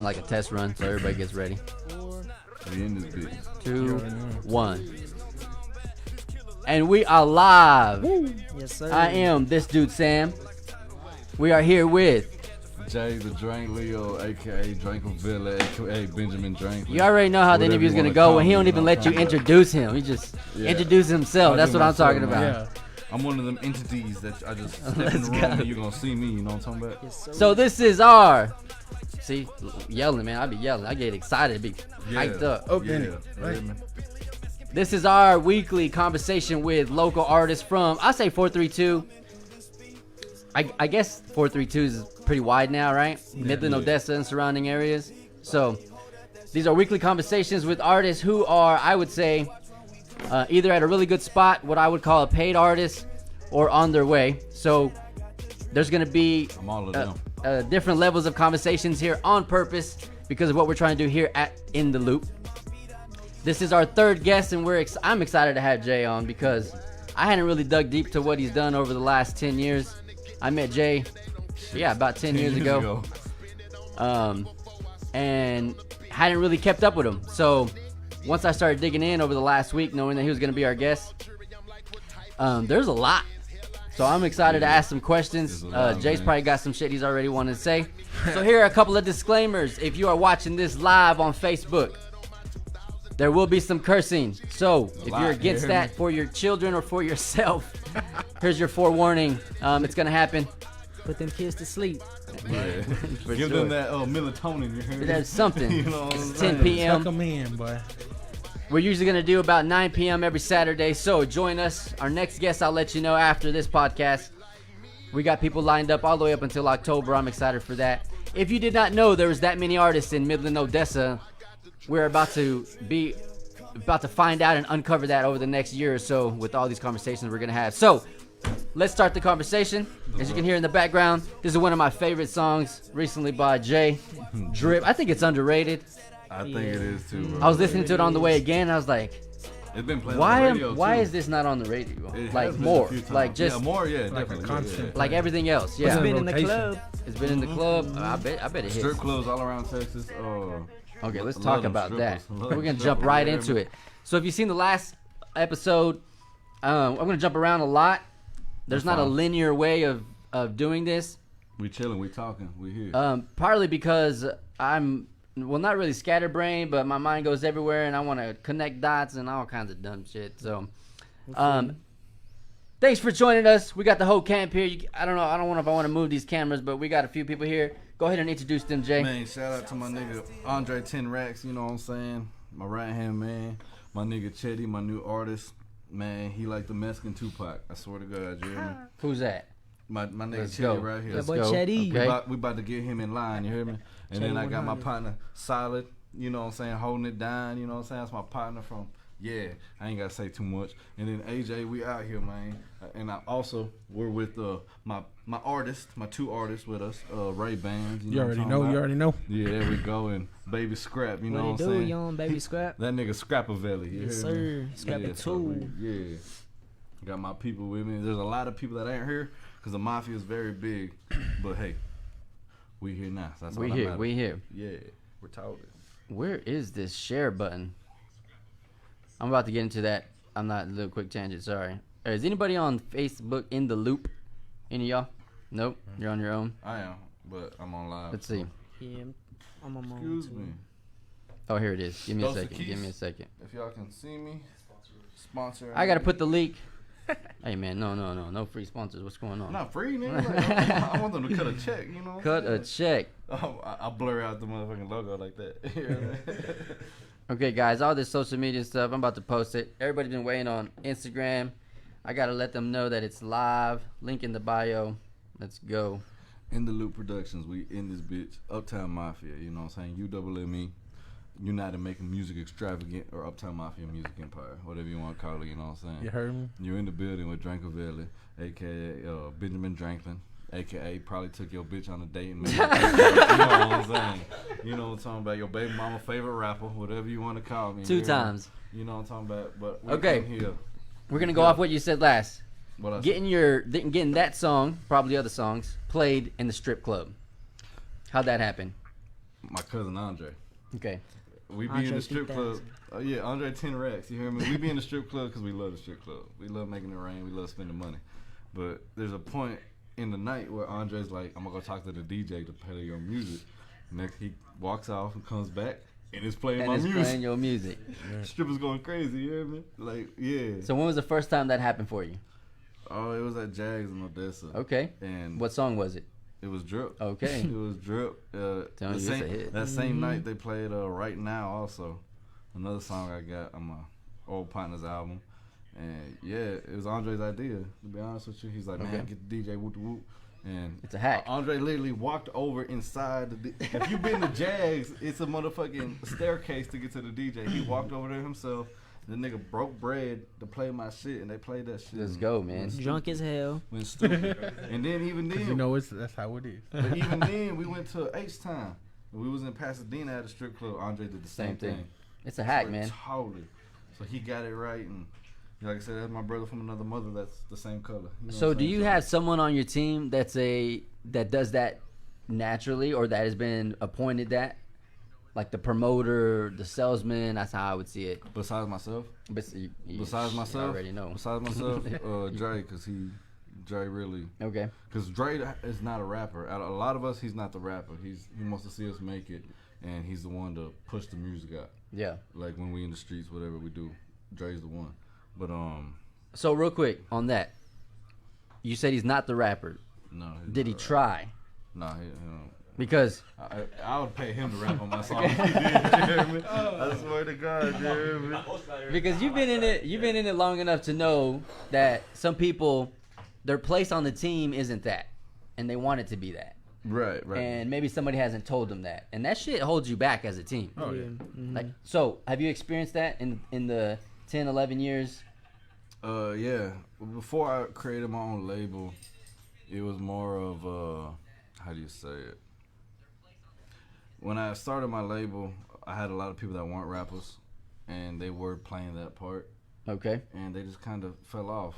like a test run, so everybody gets ready. We in this bitch. 2, 1. And we are live. Woo. Yes, sir. I am this dude, Sam. We are here with. Jay the Drink Leo, aka Drinkoville, aka Benjamin Drink. You already know how the Whatever interview's you gonna wanna go call when he me, don't you even know let what you I'm talking introduce him. He just introduces himself. I That's do what I'm myself, talking man. about. Yeah. I'm one of them entities that I just step Let's in the room go. and you're gonna see me, you know what I'm talking about? Yes, sir. So this is our. See, yelling, man. I be yelling. I get excited, be hyped up. Right. This is our weekly conversation with local artists from, I say 432. I guess 432 is pretty wide now, right? Midland, Odessa, and surrounding areas. So these are weekly conversations with artists who are, I would say, either at a really good spot, what I would call a paid artist, or on their way. So there's going to be I'm all of them. different levels of conversations here on purpose because of what we're trying to do here at In the Loop. This is our third guest, and I'm excited to have Jay on because I hadn't really dug deep to what he's done over the last 10 years. I met Jay, about 10 years ago. And hadn't really kept up with him. So once I started digging in over the last week, knowing that he was going to be our guest, there's a lot. So I'm excited to ask some questions. Jay's probably got some shit he's already wanted to say. So here are a couple of disclaimers. If you are watching this live on Facebook, there will be some cursing. So if you're against that for your children or for yourself, here's your forewarning. It's going to happen. Put them kids to sleep. Yeah. For Give sure. them that melatonin, you hear me? That's something. You know what I'm It's saying? 10 p.m. Tuck them in, boy. We're usually going to do about 9 p.m. every Saturday, so join us. Our next guest, I'll let you know after this podcast. We got people lined up all the way up until October. I'm excited for that. If you did not know there was that many artists in Midland, Odessa, we're about to find out and uncover that over the next year or so with all these conversations we're going to have. So let's start the conversation. As you can hear in the background, this is one of my favorite songs recently by Jay. Drip. I think it's underrated. I think it is too, bro. I was listening to it on the way again. And I was like, It's been playing on the radio why too. is this not on the radio? It Like has been more, a few times. like just more, Like a definitely. constant. like everything else. It's Yeah, been in the rotation. club. it's been in the club. I bet it hits. Strip clubs all around Texas. Okay, let's love talk them about that. strippers. We're Love gonna them jump strippers, right you into hear it. So if you've seen the last episode, I'm gonna jump around a lot. There's That's not a fine. linear way of doing this. We chilling, we talking, we here. Partly because I'm not really scatterbrained, but my mind goes everywhere, and I want to connect dots and all kinds of dumb shit. So, thanks for joining us. We got the whole camp here. I don't know if I want to move these cameras, but we got a few people here. Go ahead and introduce them, Jay. Man, shout out to my nigga Andre 10 Racks, you know what I'm saying? My right hand man. My nigga Chetty, my new artist. Man, he like the Mexican Tupac. I swear to God, you hear me? Who's that? My nigga Let's Chetty go. right here. That Let's boy go. Chetty. Okay. We about to get him in line, you hear me? And then I got my 100. partner Solid, you know what I'm saying, holding it down, you know what I'm saying? That's my partner from, I ain't gotta say too much. And then AJ, we out here, man. And we're with my artist, my two artists with us, Ray Bands. You already know. Yeah, there we go. And Baby Scrap, you know What what it I'm do, saying? young baby scrap? That nigga Scrapavelli, you Yes, hear me? sir. Scrap it too. Yeah. Got my people with me. There's a lot of people that ain't here because the mafia is very big. But hey, we here now. So that's We all that here. matters. We here. Yeah, we're talking. Where is this share button? I'm about to get into that. I'm not a little quick tangent. Sorry. Is anybody on Facebook in the loop? Any of y'all? Nope. You're on your own. I am, but I'm on live. Let's see. Yeah, I'm on my own, Excuse too. me. Oh, here it is. Give me a Those are second. keys? Give me a second. If y'all can see me, sponsor. I gotta put the link. Hey man, no free sponsors. What's going on? Not free, nigga. Like, I want them to cut a check, you know? What Cut I'm a saying? check. Oh, I blur out the motherfucking logo like that. You know what I mean? Okay, guys, all this social media stuff, I'm about to post it. Everybody's been waiting on Instagram. I gotta let them know that it's live. Link in the bio. Let's go. In the Loop Productions, we in this bitch. Uptown Mafia, you know what I'm saying? UMME, United Making Music Extravagant, or Uptown Mafia Music Empire, whatever you want to call it, you know what I'm saying? You heard me? You're in the building with Drinkoville, a.k.a. Benjamin Dranklin, a.k.a. probably took your bitch on a date and made her you know what I'm saying? You know what I'm talking about? Your baby mama favorite rapper, whatever you want to call me. Two you hear me? times. You know what I'm talking about? But we Okay. in here. We're gonna go off what you said last. What I Getting that song, probably other songs, played in the strip club. How'd that happen? my cousin Andre. Okay. We be Andre in the strip 3000. club. Yeah, Andre 10 racks. You hear me? We be in the strip club because we love the strip club. We love making it rain. We love spending money. But there's a point in the night where Andre's like, I'm gonna go talk to the DJ to play your music. Next, he walks off and comes back and it's playing And my it's music. playing your music. Strippers going crazy. You hear me? Like, yeah. So when was the first time that happened for you? Oh, it was at Jags in Odessa. Okay. And What song was it? it was Drip. Okay. It was Drip. Telling you, it's a hit. That same night they played Right Now also. Another song I got on my old partner's album. And yeah, it was Andre's idea, to be honest with you. He's like, man, Okay. get the DJ whoop the whoop. And It's a hack. Andre literally walked over inside the if you've been to Jags, it's a motherfucking staircase to get to the DJ. He walked over there himself. The nigga broke bread to play my shit, and they played that shit. Let's go, man. Drunk as hell. Went stupid. And then even then, You know, that's how it is. but even then, we went to H-Time. We was in Pasadena at a strip club. Andre did the same thing. It's a hack, Like, man. Totally. So he got it right, and like I said, that's my brother from another mother. That's the same color. You know So what I'm do saying? you have someone on your team that does that naturally, or that has been appointed that? Like the promoter, the salesman, that's how I would see it. Besides myself? Besides I myself? already know. Besides myself, Dre, because Dre really, Okay. because Dre is not a rapper. Out of a lot of us, he's not the rapper. He wants to see us make it, and he's the one to push the music out. Yeah. Like when we in the streets, whatever we do, Dre's the one. But So real quick on that, you said he's not the rapper. no. Did he try? No, he don't. Because I would pay him to rap on my song. If he did, you hear me? I swear to God, you hear me? because you've been in it long enough to know that some people, their place on the team isn't that, and they want it to be that. Right. And maybe somebody hasn't told them that, and that shit holds you back as a team. Oh, yeah. Like, so have you experienced that in the 10, 11 years? Yeah. Before I created my own label, it was more of how do you say it? When I started my label, I had a lot of people that weren't rappers, and they were playing that part, Okay. and they just kind of fell off.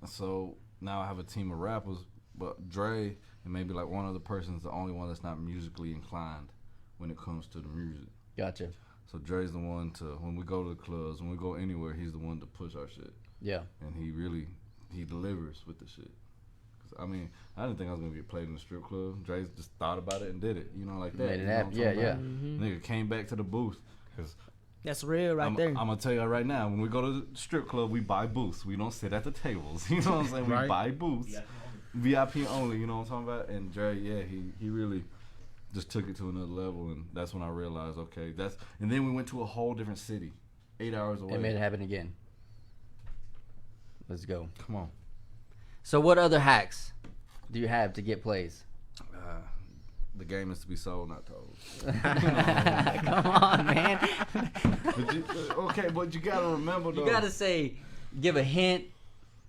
So now I have a team of rappers, but Dre and maybe like one other person is the only one that's not musically inclined when it comes to the music. Gotcha. So Dre's the one to, when we go to the clubs, when we go anywhere, he's the one to push our shit. Yeah. And he delivers with the shit. 'Cause, I mean, I didn't think I was gonna get played in the strip club. Dre just thought about it and did it, you know, like that. Made it You know happen. what I'm Yeah, talking yeah. about? Nigga came back to the booth. Cause That's real right there. I'm gonna tell you right now, when we go to the strip club, we buy booths. We don't sit at the tables. You know what I'm saying? We Right. buy booths. VIP only, you know what I'm talking about? And Dre, yeah, he really just took it to another level, and that's when I realized, okay, and then we went to a whole different city, 8 hours away. And made it happen again. Let's go. Come on. So what other hacks do you have to get plays? The game is to be sold, not told. Come on, man. But you gotta remember though. You gotta give a hint.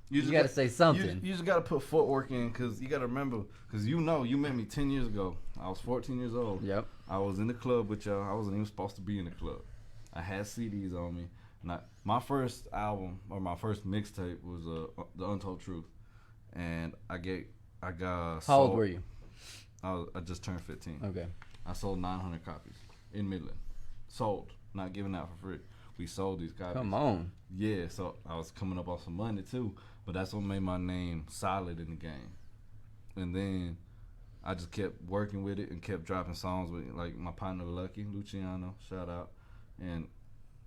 You just gotta say something. You just gotta put footwork in, because you gotta remember, because you met me 10 years ago. I was 14 years old. Yep. I was in the club with y'all. I wasn't even supposed to be in the club. I had CDs on me. My first album, or my first mixtape, was The Untold Truth. And I got How old were you? I just turned 15. Okay. I sold 900 copies in Midland. Sold, not giving out for free. We sold these copies. Come on. Yeah, so I was coming up on some money too, but that's what made my name solid in the game. And then I just kept working with it and kept dropping songs with like my partner Lucky Luciano, shout out. And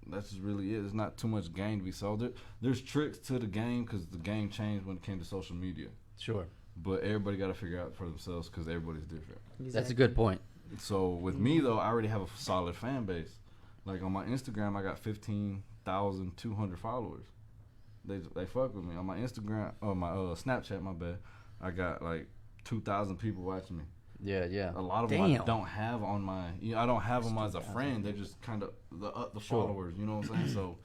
that's just really it. There's not too much game to be sold. There's tricks to the game because the game changed when it came to social media. Sure. But everybody got to figure out for themselves because everybody's different. That's a good point. So with me though, I already have a solid fan base. Like on my Instagram, I got 15,200 followers. They fuck with me on my Instagram or my Snapchat. My bad. I got like 2,000 people watching me. Yeah. A lot of them I don't have on my. I don't have them as a friend. They're just kind of the followers. You know what I'm saying? So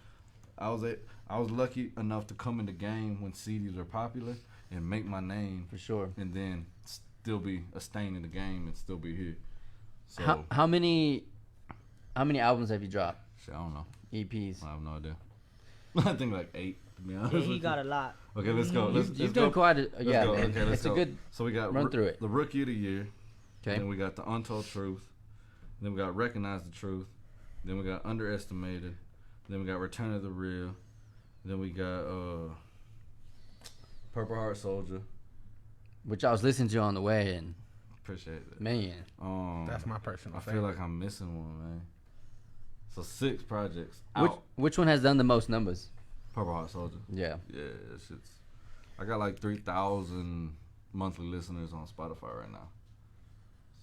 I was lucky enough to come in the game when CDs were popular and make my name For sure. and then still be a stain in the game and still be here. So How many albums have you dropped? shit, I don't know. EPs. I have no idea. I think like 8 to be honest. Yeah, with he you. got a lot. Okay, let's go. Let's You've go. done quite a Let's yeah, go. man. Okay, let's It's go. a good So we got run through it. the Rookie of the Year. Okay. Then we got the Untold Truth. Then we got Recognize the Truth. Then we got Underestimated. Then we got Return of the Real. Then we got Purple Heart Soldier. Which I was listening to on the way, and Appreciate that. man, That's my personal I favorite. feel like I'm missing one, man. So 6 projects which out. which one has done the most numbers? Purple Heart Soldier. Yeah. Yeah, that shit's. I got like 3,000 monthly listeners on Spotify right now.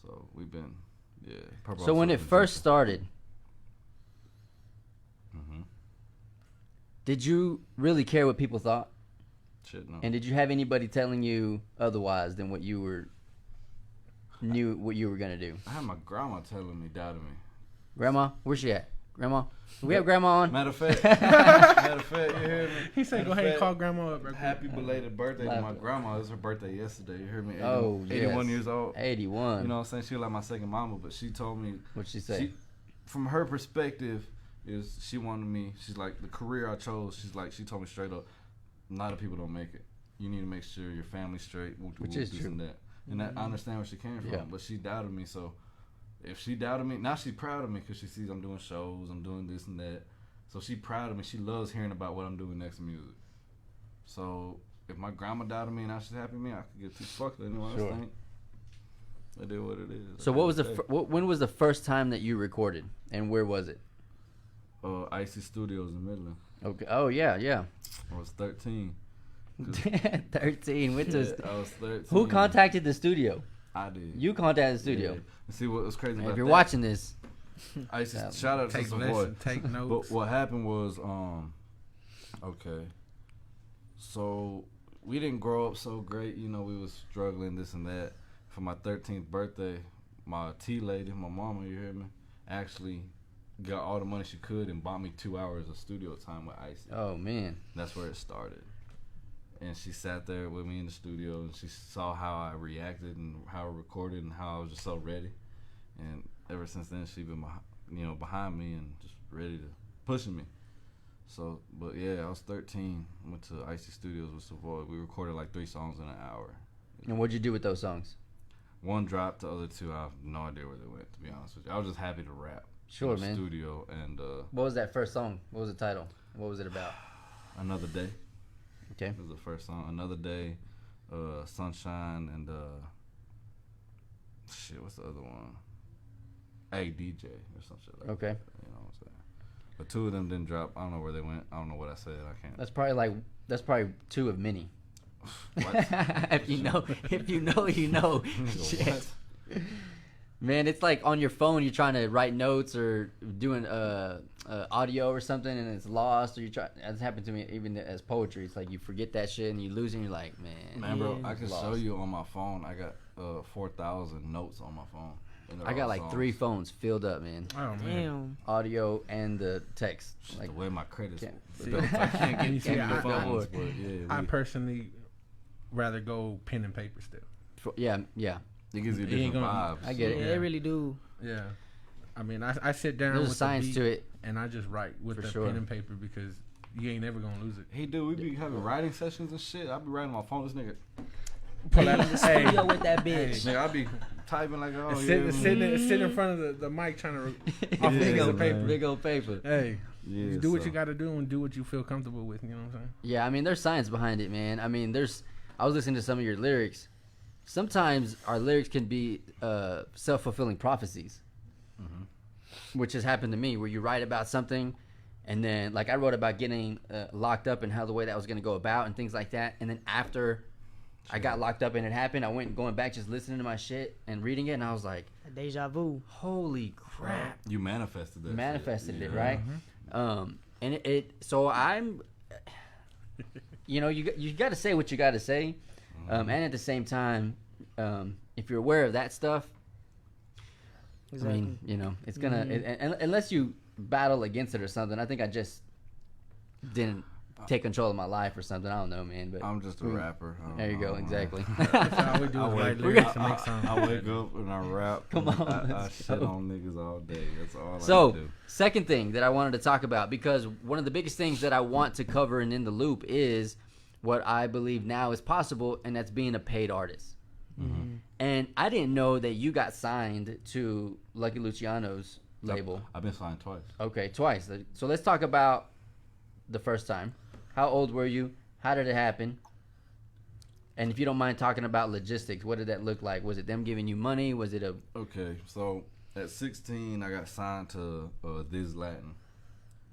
So we've been, Purple So Heart when it Soldier's first jumping. started, Mhm. did you really care what people thought? Shit, no. And did you have anybody telling you otherwise than what you knew what you were gonna do? I had my grandma telling me, doubting me. Grandma, where's she at? Grandma, do we have Grandma on? Matter of fact, you hear me? He said, "Go ahead and call grandma up." Real quick. Happy belated birthday to my Love it. grandma. It was her birthday yesterday. You hear me? 81 yes. years old. 81. You know what I'm saying? She was like my second mama, but she told me, What'd she say? from her perspective, is she wanted me. She's like, the career I chose. She told me straight up, a lot of people don't make it. You need to make sure your family's straight. Which is this true. And that. And that, I understand where she came from, Yeah. but she doubted me. So if she doubted me, now she's proud of me because she sees I'm doing shows, I'm doing this and that. So she proud of me. She loves hearing about what I'm doing next in music. So if my grandma doubted me and now she's happy with me, I could get too fucked. Anyone else Sure. think? It is what it is. So what was when was the first time that you recorded, and where was it? Icy Studios in Midland. Okay. Oh yeah. I was 13. 13. Went to I was 13. who contacted the studio? I did. You contacted the studio. Yeah. And see what was crazy And about if you're that? watching this, Icy, Yeah. shout out to Take Savoy. lessons, take notes. But what happened was, okay, so we didn't grow up so great. You know, we was struggling, this and that. For my 13th birthday, my tea lady, my mama, you hear me, actually got all the money she could and bought me 2 hours of studio time with Icy. oh man, That's where it started. And she sat there with me in the studio, and she saw how I reacted and how I recorded and how I was just so ready. And ever since then, she been behind me and just ready to pushing me. So, but yeah, I was 13. Went to Icy Studios with Savoy. We recorded like 3 songs in an hour. and what'd you do with those songs? One dropped, the other 2 I have no idea where they went. To be honest with you, I was just happy to rap. Sure, in the man. Studio and What was that first song? What was the title? What was it about? Another Day. Okay. It was the first song. Another Day, Sunshine, and shit. What's the other one? Hey DJ or some shit like Okay. that. You know what I'm saying? But 2 of them didn't drop. I don't know where they went. I don't know what I said. I can't. That's probably 2 of many. What? if you know, you know. Shit. What? Man, it's like on your phone, you're trying to write notes or doing audio or something, and it's lost. Or you try. That's happened to me even as poetry. It's like you forget that shit and you lose, and you're like, Man, bro, Yeah. I can Lost. show you on my phone. I got 4,000 notes on my phone. And they're I got all like songs. 3 phones filled up, man. Oh man. Damn. Audio and the text. Shit, Like, the way my credits. can't- I can't get You see, into the I- phones, but yeah, I personally rather go pen and paper still. yeah. it gives you You ain't different gonna- vibes. I get it. Yeah, Yeah. they really do. Yeah. I mean, I sit down There's a with science the beat to it. and I just write with For the sure. pen and paper because you ain't never gonna lose it. Hey, dude, we be having writing sessions and shit. I be writing on my phone. This nigga, Pull In the studio with that bitch. nigga, I be typing like, oh, sit in front of the mic trying to off Yeah, the piece of man. paper. Big old paper. Hey, Yeah, you do what so- you got to do and do what you feel comfortable with. You know what I'm saying? Yeah, I mean, there's science behind it, man. I mean, I was listening to some of your lyrics. Sometimes our lyrics can be self-fulfilling prophecies, which has happened to me, where you write about something, and then, like, I wrote about getting locked up and how the way that was going to go about and things like that. And then after I got locked up and it happened, I went going back just listening to my shit and reading it, and I was like, Deja vu. holy crap. You manifested that. Manifested shit. it, Yeah. right? And so I'm, you got to say what you got to say, and at the same time, if you're aware of that stuff, Exactly. I mean, it's gonna unless you battle against it or something. I think I just didn't take control of my life or something. I don't know, man. But I'm just a rapper. I don't there you know. go, exactly. That's all we do is write lyrics and make songs. I wake up and I rap. Come and on, I let's shit go. on niggas all day. That's all So, I do. second thing that I wanted to talk about, because one of the biggest things that I want to cover in the loop is what I believe now is possible, and that's being a paid artist. And I didn't know that you got signed to Lucky Luciano's label. I've been signed twice. Okay, twice. So let's talk about the first time. How old were you? How did it happen? And if you don't mind talking about logistics, what did that look like? Was it them giving you money? Was it a... Okay, so at 16, I got signed to This Latin.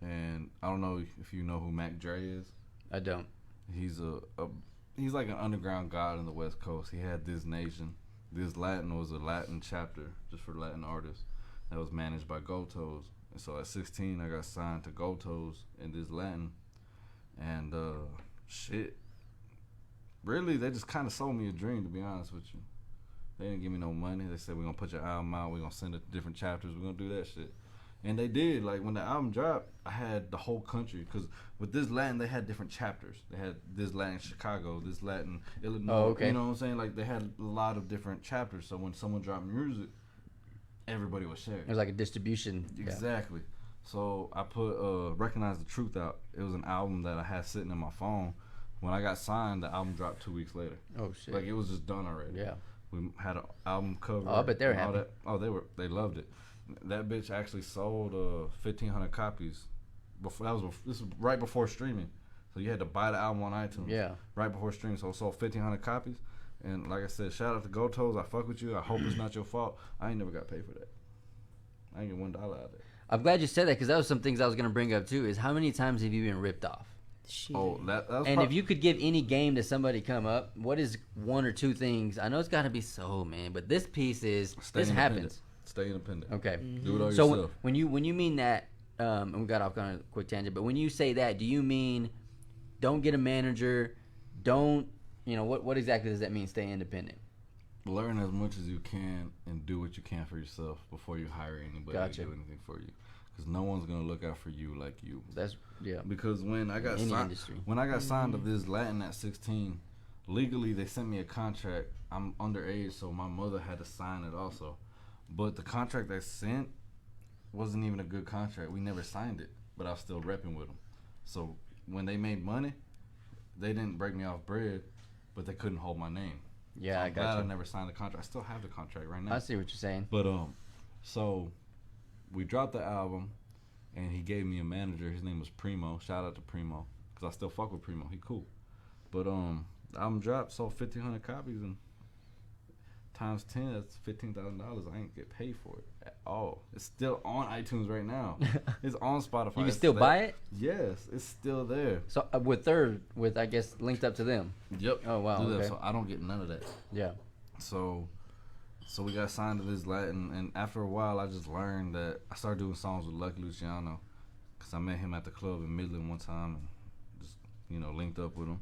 And I don't know if you know who Mac Dre is. I don't. He's he's like an underground god in the West Coast. He had This Nation. This Latin was a Latin chapter just for Latin artists that was managed by Gotos. And so at 16, I got signed to Gotos in This Latin. And shit. Really, they just kind of sold me a dream, to be honest with you. They didn't give me no money. They said, we're going to put your album out. We're going to send it to different chapters. We're going to do that shit. And they did. Like, when the album dropped, I had the whole country. Because with This Latin, they had different chapters. They had This Latin Chicago, This Latin Illinois. Oh, okay. You know what I'm saying? Like, they had a lot of different chapters. So when someone dropped music, everybody was sharing. It was like a distribution. Exactly. So I put Recognize the Truth out. It was an album that I had sitting in my phone. When I got signed, the album dropped 2 weeks later. Oh, shit. Like, it was just done already. Yeah. We had an album cover. Oh, I bet they were and all happy. that. Oh, they loved it. That bitch actually sold 1,500 copies. This was right before streaming. So you had to buy the album on iTunes. Yeah. Right before streaming. So it sold 1,500 copies. And like I said, shout out to Gotos. I fuck with you. I hope it's not your fault. I ain't never got paid for that. I ain't get $1 out of it. I'm glad you said that because that was some things I was going to bring up too. Is how many times have you been ripped off? Shit. Oh, that was And if you could give any game to somebody come up, what is one or two things? I know it's got to be so, man, but this piece is this happens. Stay independent. Okay. Do it all So yourself. when you mean that, and we got off on a quick tangent, but when you say that, do you mean don't get a manager? Don't what exactly does that mean? Stay independent. Learn as much as you can and do what you can for yourself before you hire anybody Gotcha. to do anything for you. Because no one's gonna look out for you like you. That's Because when I got Any signed, industry. when I got signed to This Latin at 16, legally they sent me a contract. I'm underage, so my mother had to sign it also. But the contract they sent wasn't even a good contract. We never signed it, but I was still repping with them. So when they made money, they didn't break me off bread, but they couldn't hold my name. Yeah, So I I'm got glad I you. never signed the contract. I still have the contract right now. I see what you're saying. But so we dropped the album, and he gave me a manager. His name was Primo. Shout out to Primo, cause I still fuck with Primo. He cool. But the album dropped, sold 1,500 copies, and times 10, that's $15,000. I ain't get paid for it at all. It's still on iTunes right now. It's on Spotify. You can It's still there. buy it. Yes, it's still there. So with I guess linked up to them. Yep. Oh, wow, Do that, okay. So I don't get none of that. Yeah. So we got signed to This Latin, and after a while, I just learned that I started doing songs with Lucky Luciano, cause I met him at the club in Midland one time, and just linked up with him.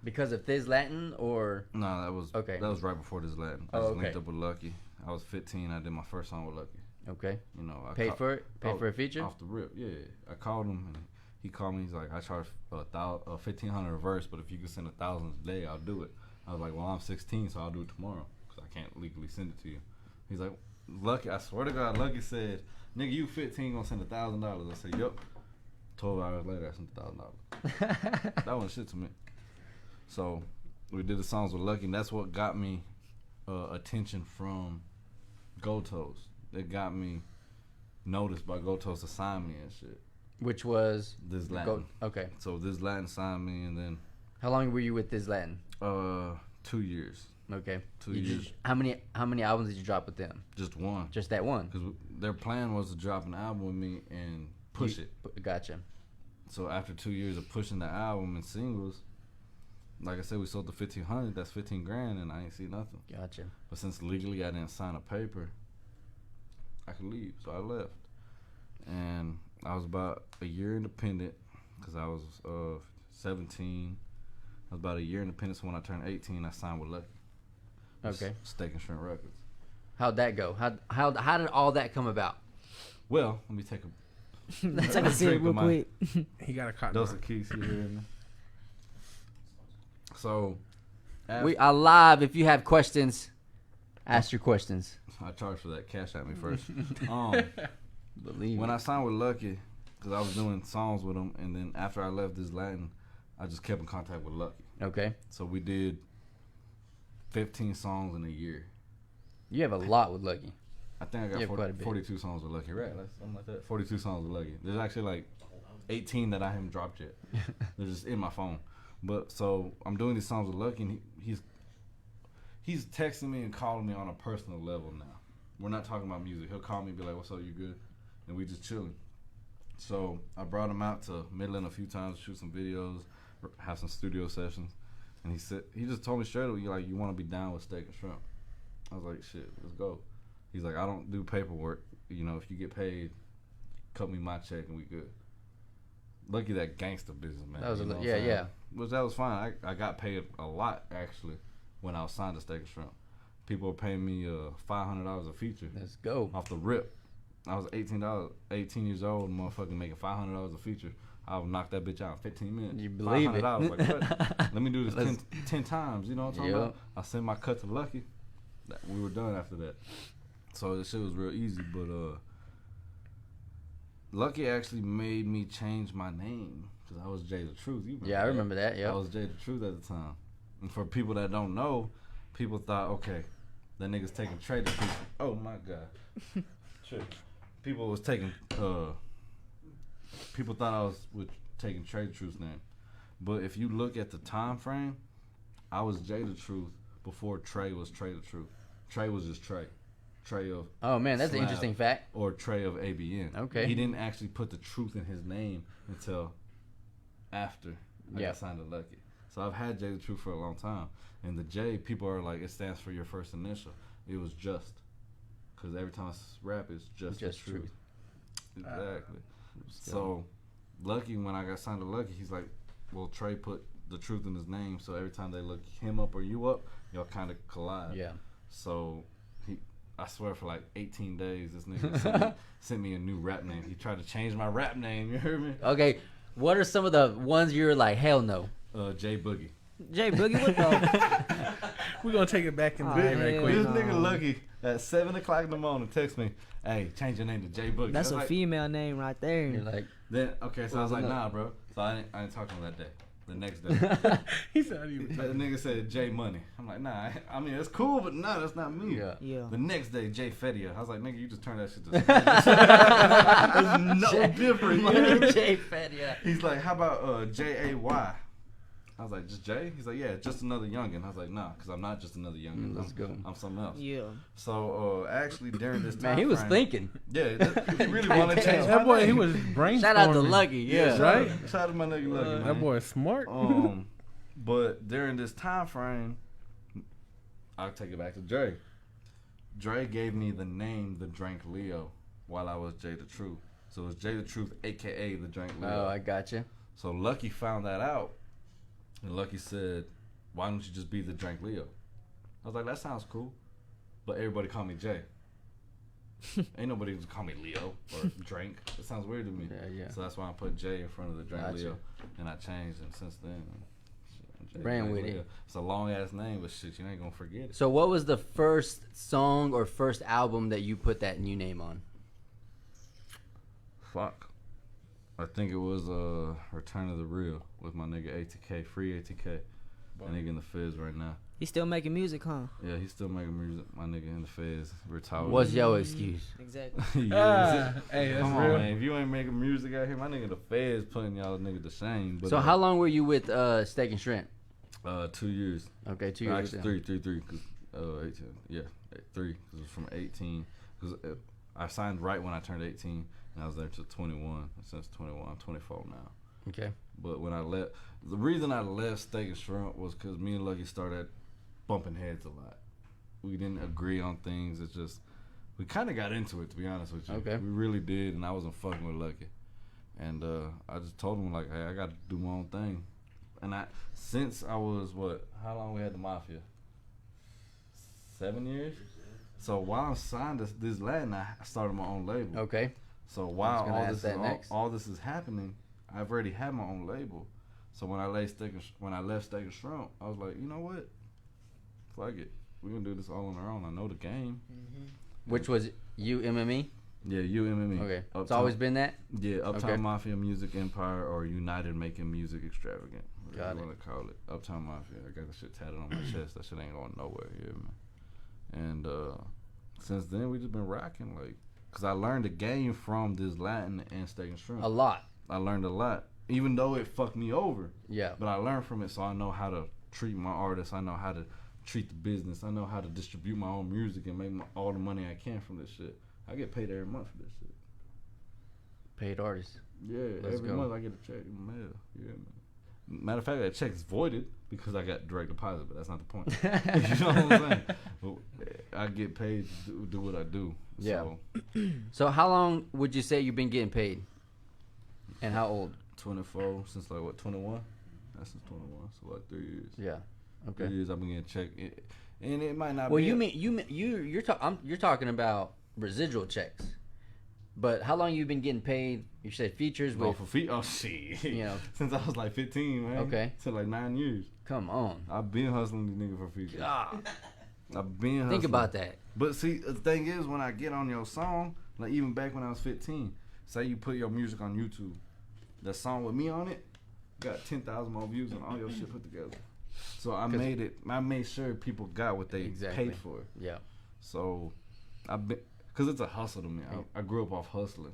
Because of This Latin or No, that was Okay. That was right before This Latin. I Oh, just okay. linked up with Lucky. I was 15. I did my first song with Lucky. okay. I Pay for it? Pay for a feature? off the rip. Yeah, I called him and he called me. He's like, I charge $1,500 a verse, but if you can send 1,000 a day, I'll do it. I was like, well, I'm 16, so I'll do it tomorrow because I can't legally send it to you. He's like, Lucky, I swear to God, Lucky said, nigga, you 15 gonna send $1,000. I said, yup. 12 hours later, I sent $1,000. That wasn't shit to me. So we did the songs with Lucky, and that's what got me attention from Gotos. It got me noticed by Gotos to sign me and shit. Which was This Latin. Okay. So This Latin signed me, and then How long were you with This Latin? 2 years. Okay. 2 Did you- years. how many albums did you drop with them? Just one. Just that one. Because their plan was to drop an album with me and push it. Gotcha. So after 2 years of pushing the album and singles, like I said, we sold the 1,500. That's 15 grand, and I ain't see nothing. Gotcha. But since legally I didn't sign a paper, I could leave. So I left. And I was about a year independent because I was 17. I was about a year independent. So when I turned 18, I signed with Lucky. Okay. Steak and Shrimp Records. How'd that go? How did all that come about? Well, let me take a Let's take a sip drink real of my- quick. He got a cotton. dose on. of keys here. So, We are live. If you have questions, ask your questions. I charged for that. Cash at me first. Believe When it. I signed with Lucky, because I was doing songs with him, and then after I left This Latin, I just kept in contact with Lucky. Okay. So we did 15 songs in a year. You have a lot with Lucky. I think I Yeah, got quite a bit. 42 songs with Lucky, right? Like, something like that. 42 songs with Lucky. There's actually like 18 that I haven't dropped yet. They're just in my phone. But so I'm doing these songs with Lucky, and he's texting me and calling me on a personal level now. We're not talking about music. He'll call me and be like, "What's up? You good?" And we just chilling. So I brought him out to Midland a few times to shoot some videos, have some studio sessions, and he just told me straight away, "You want to be down with Steak and Shrimp?" I was like, "Shit, let's go." He's like, "I don't do paperwork. You know, if you get paid, cut me my check and we good." Lucky that gangster business, man. That was you know what I'm yeah, saying? yeah. Which that was fine. I got paid a lot actually when I was signed to Steak and Shrimp. People were paying me $500 a feature Let's go. off the rip. I was 18 years old, motherfucking making $500 a feature. I would knock that bitch out in 15 minutes. You believe it. $500, like, what? Let me do this 10 times. You know what I'm talking Yep. about? I sent my cut to Lucky. We were done after that. So the shit was real easy, but Lucky actually made me change my name because I was Jay the Truth. You Yeah, I remember that. I Yeah. was Jay the Truth at the time. And for people that don't know, people thought, okay, that nigga's taking Trey the Truth. Oh my God. Shit. People was taking, people thought I was taking Trey the Truth's name. But if you look at the time frame, I was Jay the Truth before Trey was Trey the Truth. Trey was just Trey. Trey of Oh man, that's an Slab interesting fact. or Trey of ABN. Okay. He didn't actually put the truth in his name until after I got signed to Lucky. So I've had Jay the Truth for a long time. And the J, people are like, it stands for your first initial. It was just. Because every time I rap, it's just the truth. Exactly. So Lucky, when I got signed to Lucky, he's like, well, Trey put the truth in his name. So every time they look him up or you up, y'all kind of collide. Yeah. So I swear for like 18 days, this nigga sent me a new rap name. He tried to change my rap name, you heard me? Okay. What are some of the ones you're like, hell no? J Boogie. Jay Boogie, what the? We're gonna take it back in the Oh, day right hell quick. This no. nigga Lucky at 7 o'clock in the morning text me, hey, change your name to J Boogie. That's I a was like, female name right there. You're like, Then, okay, so I was like, nah, bro. So I didn't talk to him that day. The next day. He's not even. The nigga said J Money. I'm like, nah, I mean, it's cool, but nah, that's not me. yeah. Yeah. The next day, J Fedia. I was like, nigga, you just turned that shit to Spanish. It's no different. You know? J Fed, yeah. He's like, how about Jay? I was like, just Jay? He's like, yeah, just another youngin. I was like, nah, because I'm not just another youngin. Let's go. I'm something else. Yeah. So actually, during this time Man, he was frame, thinking. Yeah, he really wanted to change That my boy, name. he was brainstorming. Shout out to Lucky, yeah. Right? Shout out to my nigga Lucky, man. That boy is smart. But during this time frame, I'll take it back to Dre. Dre gave me the name The Drank Leo while I was Jay the Truth. So it was Jay the Truth, a.k.a. The Drank Leo. Oh, I got you. So Lucky found that out, and Lucky said, why don't you just be The Drank Leo? I was like, that sounds cool, but everybody call me Jay. Ain't nobody just call me Leo or Drank. It sounds weird to me. Yeah, yeah. So that's why I put Jay in front of The Drank Gotcha. Leo, and I changed, and since then, Jay Ran Drank with it. Leo. It's a long ass name, but shit, you ain't gonna forget it. So what was the first song or first album that you put that new name on? Fuck. I think it was Return of the Real with my nigga ATK, free ATK. That nigga in the feds right now. He's still making music, huh? Yeah, he's still making music. My nigga in the feds, retired. What's your excuse? Exactly. Yeah. Hey, that's Come real. on, man. If you ain't making music out here, my nigga the feds putting y'all nigga to shame. But So how long were you with Steak and Shrimp? 2 years. Okay, 2 years. Actually, three. Cause 18. Yeah, 3. Cause it was from 18. Cause I signed right when I turned 18, and I was there till 21. And since 21, I'm 24 now. Okay. But when I left, the reason I left Steak and Shrimp was because me and Lucky started bumping heads a lot. We didn't agree on things. It's just, we kind of got into it, to be honest with you. Okay. We really did, and I wasn't fucking with Lucky. And I just told him, like, hey, I got to do my own thing. And since I was, how long we had the Mafia? 7 years? So while I'm signed this Latin, I started my own label. Okay. So while gonna ask that next. all this is happening, I've already had my own label. So when I left Steak and Shrimp, I was like, you know what? Fuck it. We're going to do this all on our own. I know the game. Which was UMME? Yeah, UMME. Okay. It's Uptown- always been that? Yeah, Uptown Okay. Mafia Music Empire or United Making Music Extravagant. Got what they call it. Uptown Mafia. I got that shit tatted on my chest. That shit ain't going nowhere. Yeah, man. And since then, we just been rocking, like, cause I learned the game from this Latin and Steak and Shrimp. A lot. I learned a lot, even though it fucked me over. Yeah. But I learned from it, so I know how to treat my artists. I know how to treat the business. I know how to distribute my own music and make all the money I can from this shit. I get paid every month for this shit. Paid artists. Yeah, Let's every go. month I get a check in the mail. Yeah, man. Matter of fact, that check is voided because I got direct deposit, but that's not the point. You know what I'm saying? But I get paid to do what I do. Yeah. So, So how long would you say you've been getting paid? And how old? 24 since like what 21? That's since 21, so like 3 years. Yeah. 3 Okay. years I've been getting checked, and it might not. Well, be you're talking about residual checks, but how long you been getting paid? You said features Oh, with. for feet. Oh shit. You know. Since I was like 15, man. Okay. To like 9 years. Come on. I've been hustling these niggas for features. God. I've been hustling. Think about that. But see, the thing is, when I get on your song, like even back when I was 15, say you put your music on YouTube, the song with me on it got 10,000 more views than all your shit put together. So I made sure people got what they paid for. Yeah. So cause it's a hustle to me. I grew up off hustling.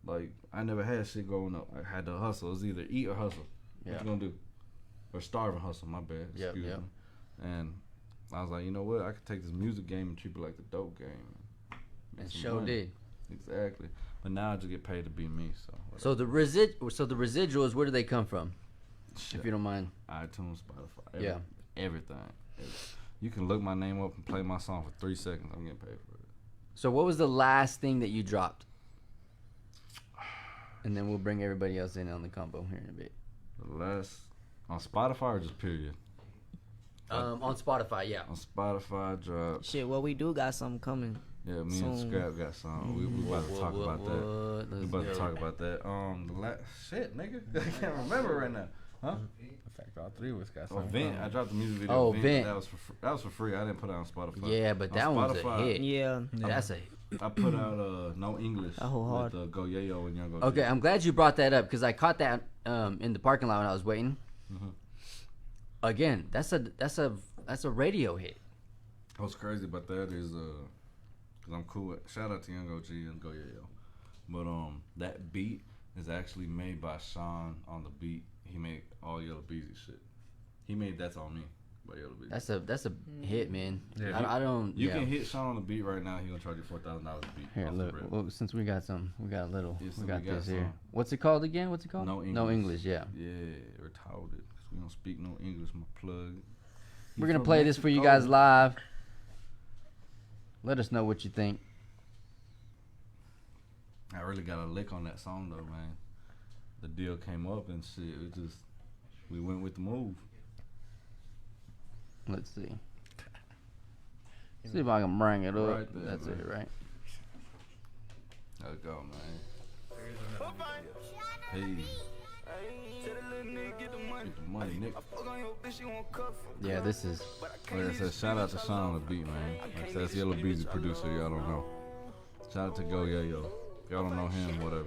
Like I never had shit growing up. I had to hustle. It was either eat or hustle. Yeah. What you gonna do? Or starve and hustle. My bad. Yep, Excuse yep. me. And I was like, you know what? I could take this music game and treat it like the dope game. And show did. Exactly. But now I just get paid to be me. So the residuals, where do they come from? Shit. If you don't mind. iTunes, Spotify, Yeah. everything. You can look my name up and play my song for 3 seconds. I'm getting paid for it. So what was the last thing that you dropped? And then we'll bring everybody else in on the combo here in a bit. The last on Spotify or just period? On Spotify, yeah. On Spotify, I dropped. Shit, what we do got something coming. Yeah, me and Soon. Scrap got some. We about to talk about that. We Let's about go. to talk about that. Shit, nigga, I can't remember right now. Huh? In fact, all three of us got Oh, something. Vent. I dropped the music video. Oh, Vent. Vent. That was for free. I didn't put it on Spotify. Yeah, but On that one's a Spotify, hit. Yeah. That's a. I put out No English That whole hard. with Go Yayo and Young Go. Okay, I'm glad you brought that up because I caught that in the parking lot when I was waiting. Mhm. Again, that's a radio hit. What's crazy about that is cause I'm cool with, shout out to Young OG and Go Yayo, but that beat is actually made by Sean on the beat. He made all Yellow Beezy shit. He made That's On Me by Yellow Beezy. That's a hit, man. Yeah. I don't. You yeah. can hit Sean on the beat right now. He gonna charge you $4,000 a beat. Here, off the look. rip. Well, since we got a little. Yes, we we got got this here. some. What's it called again? What's it called? No English. No English. Yeah. Yeah, retarded. Cause we don't speak no English. My plug. He We're gonna from play this for you Mexico. guys live. Let us know what you think. I really got a lick on that song though, man. The deal came up and shit. It just we went with the move. Let's see. See if I can bring it up. Right there, That's man. it, right? Let's go, man. Hey. Get the money, Nick. Yeah, this is. Like I said, shout out to Sean on the beat, man. Like I said, that's Yellow Beezy producer. Y'all don't know. Shout out to Go Yayo. Y'all don't know him, whatever.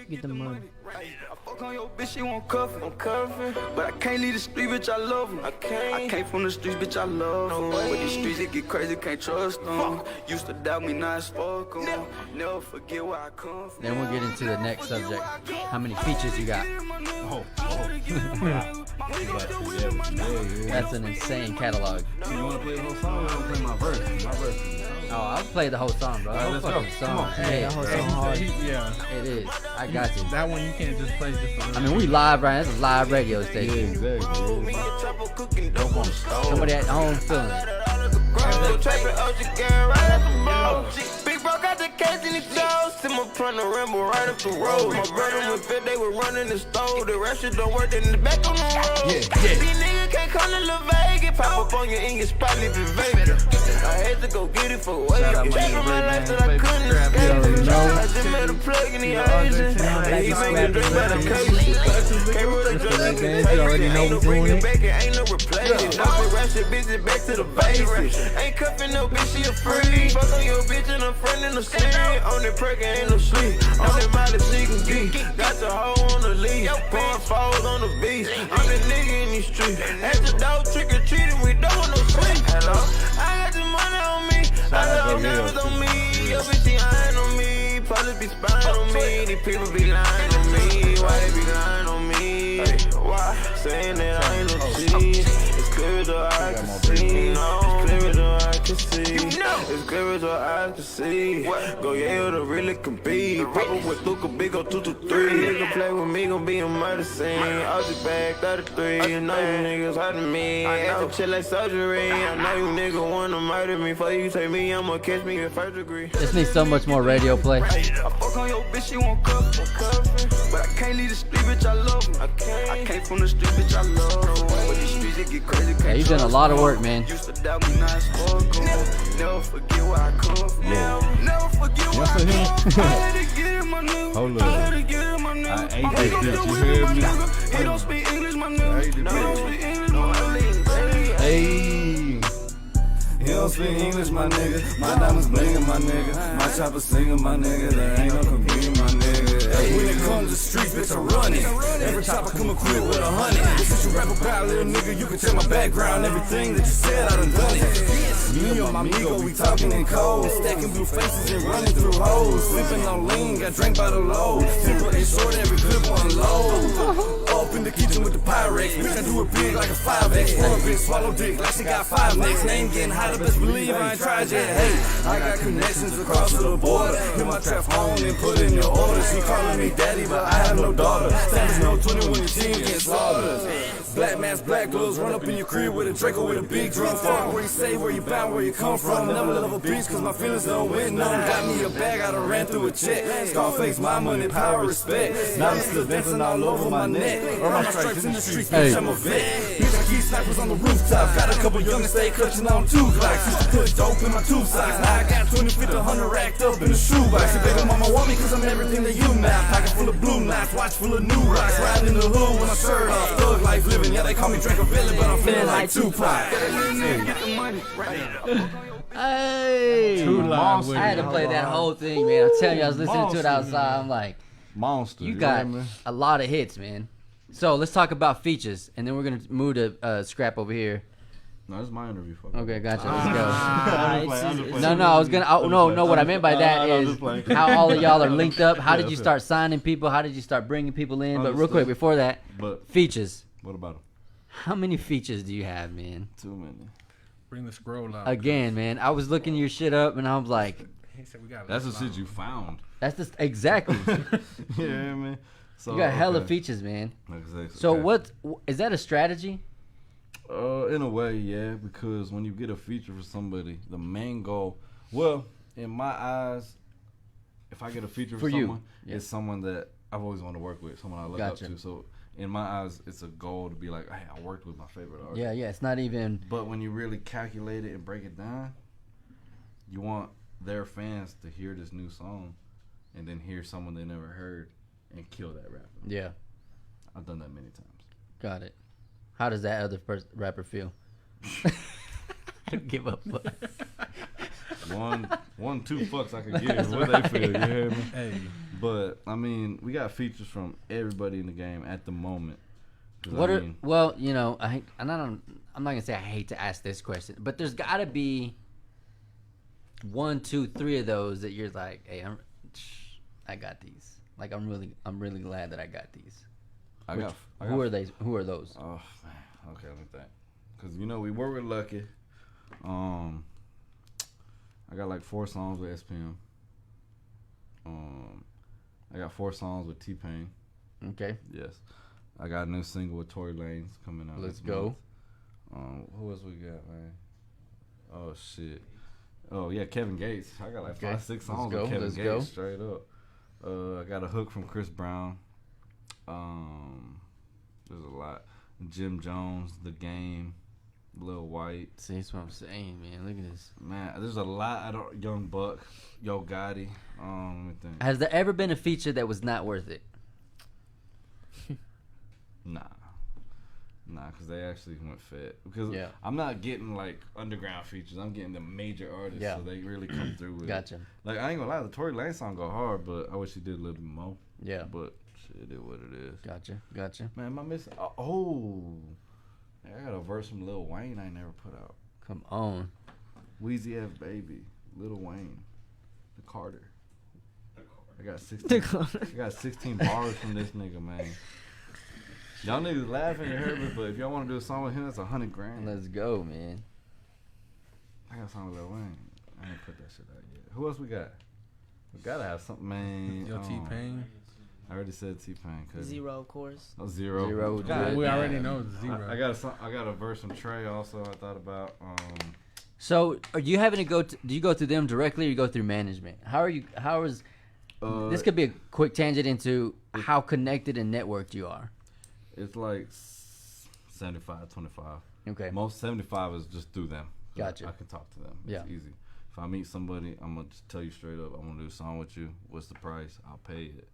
Get the money. I fuck on your bitch, she won't cuff I'm cuffing. But I can't leave the street, bitch, I love him. I came from the streets, bitch, I love him. With these streets, it get crazy, can't trust them. Used to doubt me, now it's fuck 'em. Never forget where I come from. Then we'll get into the next subject. How many features you got? That's an insane catalog. You want to play the whole song or you want to play my verse? My verse. Oh, I'll play the whole song, bro. All right, The let's whole go. fucking Come on. song. Hey, that whole song hard. Yeah, it is. I got you. that one you can't just play just a little I mean, we live right now. This is a live radio Yeah, station. exactly. Somebody at home feeling it. Big broke out the case and he chose. See my front and ramble right up the road. My brother and fit, they were running the stove. The rest shit don't work, then the back on the road. These niggas can't come to La Vegas. Pop up on your English spot, leave it vacant. I had to go get it for weight. Changing my life that I couldn't escape. I just met a plug in the Asian. And he make a drink by the case. Can't roll a drink. You already know we doing it. Back, ain't no replacement. I been rap shit, bitches back to the basics. Ain't cuffing no bitch, she a free. Fuck on your bitch and a friend in the city. On that perk, ain't no sleep. On that Molly, she can geek. Got the hoe on the leash. Pouring falls on the beach. these streets. At the dog trick or treating, we don't want no sleep. Hello, I got the money on me. I got numbers on me. Your bitch behind on me. Police be spying on me. These people be lying on me. Why they be lying on me? Why? Saying that I ain't no G. It's clear as the eye can see. No, it's clear as the eye can see. It's clear as the eye can see. Go Yale to really compete. Pop up with Luca, big go 2 to 3. Nigga play with me, gon' be a murder scene. I'll be back 33. You know you niggas hurting me. I got shit like surgery. I know you niggas wanna murder me. Before you take me, I'ma catch me in first degree. This needs so much more radio play. I fuck on your bitch, she won't cover. But I can't leave the street, bitch, I love her. I came from the street, bitch, I love her. But these streets, it get crazy. Yeah, you've done a lot of work, man. Used to doubt me, now it's fuck. Never forget where I come from. Never forget where I come from. I had to get in my nigga. Hold I up. had to get in my nigga. I ate I'm that gonna bitch, do you it with heard my me? nigga. He don't speak English, my nigga. He don't speak English, no, Hey. He don't speak English, my nigga. My diamonds blingin', my nigga. My chopper singin', my nigga. There ain't no competing, my nigga. Hey, when it comes to streets, bitch, I run it. Every chopper come equipped with 100. This is you rap about, little nigga. You can tell my background, everything that you said, I done done it. Me and my amigo, we talking in code. Stacking blue faces and running through hoes. Sleeping on lean, got drank by the load. Simple and short, every clip on low. Up in the kitchen with the Pyrex. Bitch, I do it big like a 5X. One bitch swallow dick like she got 5 necks. Name getting hotter, best believe I ain't tried yet. Hey, I got connections across the border. Hit my trap home and put in your order. She calling me daddy, but I have no daughter. Savage no 20 when the team getting slaughtered. Black mask, black gloves, run up in your crib with a Draco with a big drum. Fuck where you say, where you bound, where you come from. Never love a bitch, cause my feelings don't win none. Got me a bag, I done ran through a check. Scarface, my money, power, respect. Now I'm still dancing all over my neck. Or my stripes in the streets, bitch, I'm a vet. Bitch, I keep snipers on the rooftop. Got a couple youngins stay clutching on 2 Glocks. Used to put dope in my 2 socks. Now I got 20, 50, 100 racked up in the shoebox. Your baby mama want me cause I'm everything that you now. Pocket full of blue knives, watch full of new rocks. Riding in the hood with my shirt off. Thug life living, yeah, they call me Draco Belly, but I'm feeling like Tupac. Hey, Too loud with I had it. to play that whole thing, man. I'm telling you, I was listening to it outside. I'm like, Monster. you got a lot of hits, man. So let's talk about features, and then we're gonna move to Scrap over here. No, this is my interview. Fuck. Okay, gotcha. Let's go. It's No, I was gonna. No. What I meant by that I'm is just playing. how all of y'all are linked up. How did Yeah, you okay. start signing people? How did you start bringing people in? But real Understood. quick, before that, But features. what about him? How many features do you have, man? Too many. Bring the scroll out. Again, man, I was looking your shit up, and I was like, He said we got That's the shit you found. that's just exactly. Yeah, man. So You got hella okay. features, man. Like I say, So okay. what is that a strategy? In a way, yeah, because when you get a feature for somebody, the main goal, well, in my eyes, if I get a feature for For you, someone, yeah. it's someone that I've always wanted to work with, someone I look Gotcha. up to. So in my eyes, it's a goal to be like, hey, I worked with my favorite artist. Yeah, it's not even. But when you really calculate it and break it down, you want their fans to hear this new song and then hear someone they never heard and kill that rapper. Yeah, I've done that many times. got it. How does that other rapper feel? Give up. One, 2 fucks I could give. What they feel, you hear me? Hey, But I mean, we got features from everybody in the game at the moment. 'Cause, What I are mean, well, you know, I'm not gonna say I hate to ask this question, but there's got to be 1, 2, 3 of those that you're like, hey, I got these. Like I'm really glad that I got these. Who are they? Who are those? Oh man, okay, let me think. Cause you know we work with Lucky. I got like 4 songs with SPM. I got 4 songs with T-Pain. Okay, Yes, I got a new single with Tory Lanez coming out. Let's this go. month. Who else we got, man? Oh shit. Oh yeah, Kevin Gates. I got like Okay, 5, 6 songs let's with go, Kevin let's Gates go. straight up. I got a hook from Chris Brown. There's a lot. Jim Jones, The Game, Lil White. see, that's what I'm saying, man. Look at this. Man, there's a lot. I don't. Young Buck, Yo Gotti. Let me think. Has there ever been a feature that was not worth it? Nah, because they actually went fit. Because Yeah. I'm not getting like underground features. I'm getting the major artists, Yeah. so they really come through with Gotcha. it. Like I ain't gonna lie, the Tory Lanez song go hard, but I wish he did a little bit more. Yeah. But shit, it is what it is. Gotcha. Man, am I missing? Oh, I got a verse from Lil Wayne I ain't never put out. Come on. Weezy F Baby, Lil Wayne, the Carter. I got 16 bars from this nigga, man. Y'all niggas laughing at her, but if y'all want to do a song with him, that's $100 grand. Let's go, man. I got a song with Lil Wayne. I ain't put that shit out yet. Who else we got? We gotta have something, man. Yo, T-Pain. I already said T-Pain. Zero, of course. Oh, Zero. Zero. God, we already know it's Zero. I got a verse from Trey also. I thought about. So, are you having to go? Do you go through them directly, or you go through management? How is? This could be a quick tangent into how connected and networked you are. It's like 75, 25. Okay. Most 75 is just through them. Gotcha. I can talk to them. Yeah. It's easy. If I meet somebody, I'm gonna just tell you straight up. I'm gonna do a song with you. What's the price? I'll pay it.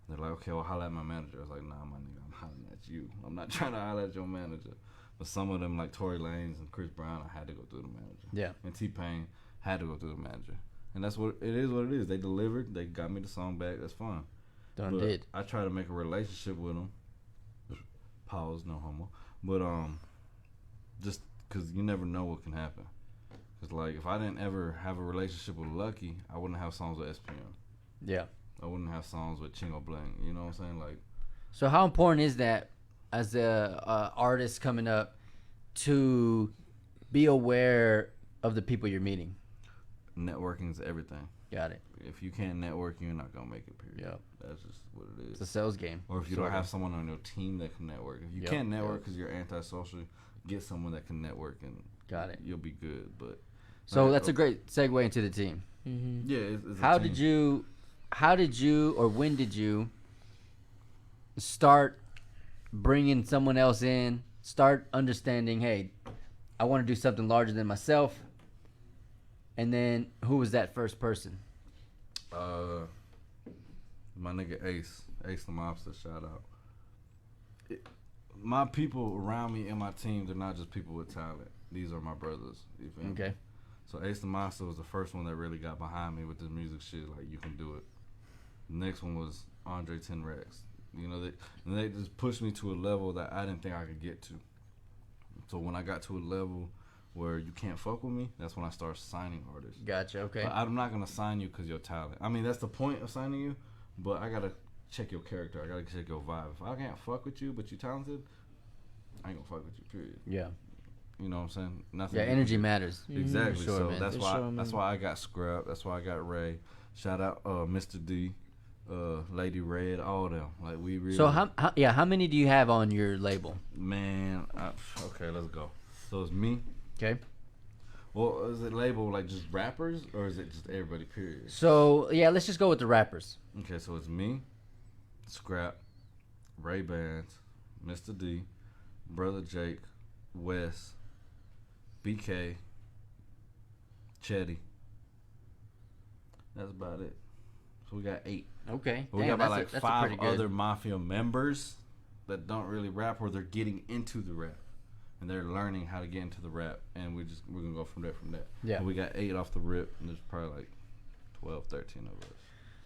They're like, okay, well, holla at my manager. I was like, nah, my nigga, I'm hollering at you. I'm not trying to holla at your manager. But some of them, like Tory Lanez and Chris Brown, I had to go through the manager. Yeah. And T-Pain had to go through the manager. And that's what it is. They delivered. They got me the song back. That's fine. Done did. I try to make a relationship with them. Pause, no homo. But just because you never know what can happen. Because, like, if I didn't ever have a relationship with Lucky, I wouldn't have songs with SPM. Yeah. I wouldn't have songs with Chingo Bling. You know what I'm saying? Like, So how important is that as a artist coming up to be aware of the people you're meeting? networking is everything. Got it. If you can't network, you're not gonna make it. Period. Yep. That's just what it is. It's a sales game. Or if you don't have someone on your team that can network. If you Yep, can't network yep. because you're antisocial, get someone that can network and Got it. you'll be good. But So that's a great segue into the team. Mm-hmm. yeah. It's a How team. did you, or when did you start bringing someone else in? Start understanding, hey, I want to do something larger than myself. And then who was that first person? My nigga Ace the Mobster, shout out. My people around me and my team, they're not just people with talent. These are my brothers. You feel me? Okay. So Ace the Monster was the first one that really got behind me with this music shit. Like, you can do it. The next one was Andre 10 Rex. You know, they just pushed me to a level that I didn't think I could get to. So when I got to a level where you can't fuck with me, that's when I started signing artists. Gotcha. Okay. But I'm not gonna sign you because your talent. I mean, that's the point of signing you. But I gotta check your character. I gotta check your vibe. If I can't fuck with you, but you talented, I ain't gonna fuck with you. Period. Yeah. You know what I'm saying? Nothing. Yeah. Energy matters. Exactly. For sure, So man. that's For why. sure, That's man. why I got Scrap. That's why I got Ray. Shout out, Mr. D, Lady Red, all them. Like, we really. So how many do you have on your label? Man, okay, let's go. So it's me. Okay. Well, is it labeled like just rappers or is it just everybody? Period. So yeah, let's just go with the rappers. Okay, so it's me, Scrap, Ray Bands, Mr. D, Brother Jake, Wes, BK, Chetty. That's about it. So we got 8. Okay. But we Damn, got about that's like a 5 pretty good. other Mafia members that don't really rap or they're getting into the rap. And they're learning how to get into the rap. And we're going to go from there. Yeah. And we got 8 off the rip. And there's probably like 12, 13 of us.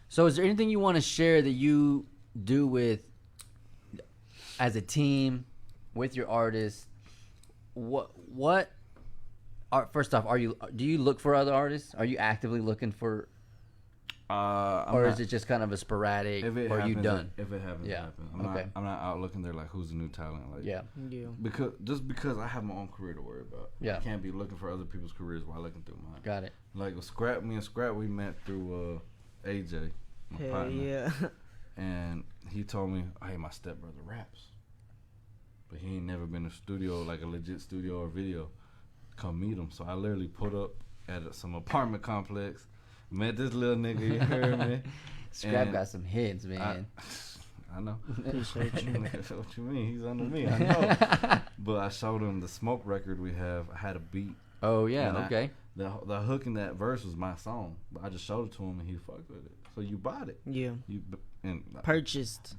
So is there anything you want to share that you do with, as a team, with your artists? What are, first off, do you look for other artists? Are you actively looking for, or is it just kind of a sporadic, if it or happens, you done? If it happens, it Yeah. happens. Okay. I'm not out looking there like who's the new talent. Like, Yeah. Yeah. Because I have my own career to worry about. Yeah. I can't be looking for other people's careers while looking through mine. Got it. Like with me and Scrap, we met through AJ, my Hell partner. yeah. And he told me, hey, my stepbrother raps. But he ain't never been in a studio, like a legit studio or video. Come meet him. So I literally put up at some apartment complex, met this little nigga, you heard me? Scrap And got some hits, man. I know. Appreciate you. What you mean? He's under me. I know. But I showed him the Smoke record we have. I had a beat. Oh yeah. And Okay. The hook in that verse was my song. But I just showed it to him and he fucked with it. So you bought it. Yeah. And Purchased.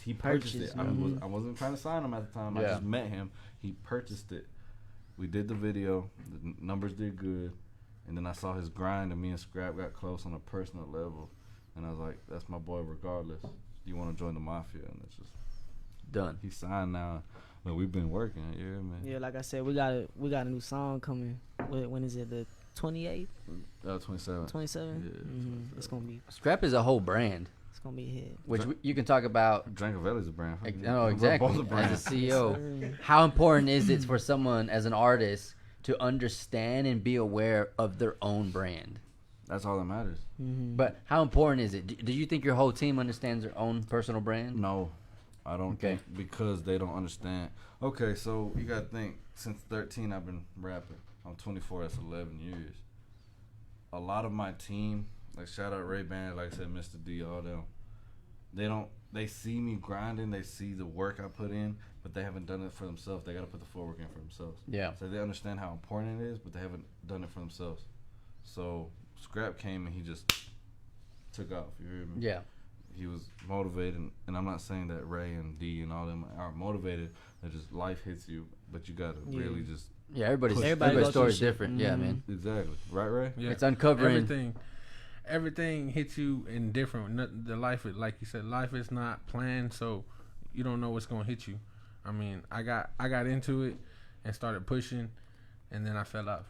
He purchased it. Mhm. I wasn't trying to sign him at the time. I Yeah. just met him. He purchased it. We did the video. The numbers did good. And then I saw his grind and me and Scrap got close on a personal level. And I was like, that's my boy regardless. You want to join the Mafia? And it's just done. He signed now. But we've been working. Yeah, man. Yeah, like I said, we got a new song coming. When is it? The 28th, 27. 27th. Yeah, It's gonna be Scrap is a whole brand, a hit. which you can talk about. Drinkavelli's a brand. No, exactly. Both a brand. As a CEO, how important is it for someone as an artist to understand and be aware of their own brand? That's all that matters. But how important is it? Do you think your whole team understands their own personal brand? No, I don't Okay. think, because they don't understand. Okay, so you gotta think, since 13 I've been rapping. I'm 24, that's 11 years. A lot of my team, like shout out Ray Band, like I said, Mr. D, all them, they see me grinding, they see the work I put in, but they haven't done it for themselves. They gotta put the footwork in for themselves. Yeah. So they understand how important it is, but they haven't done it for themselves. So Scrap came and he just took off, you hear me? Yeah. He was motivated, and I'm not saying that Ray and D and all them aren't motivated. That just life hits you, but you gotta really just Yeah, everybody's Everybody goes story is through shit. different. Yeah, man. exactly right, Ray. Yeah. It's uncovering. Everything hits you in different. The life, like you said, life is not planned, so you don't know what's gonna hit you. I mean, I got into it and started pushing, and then I fell off.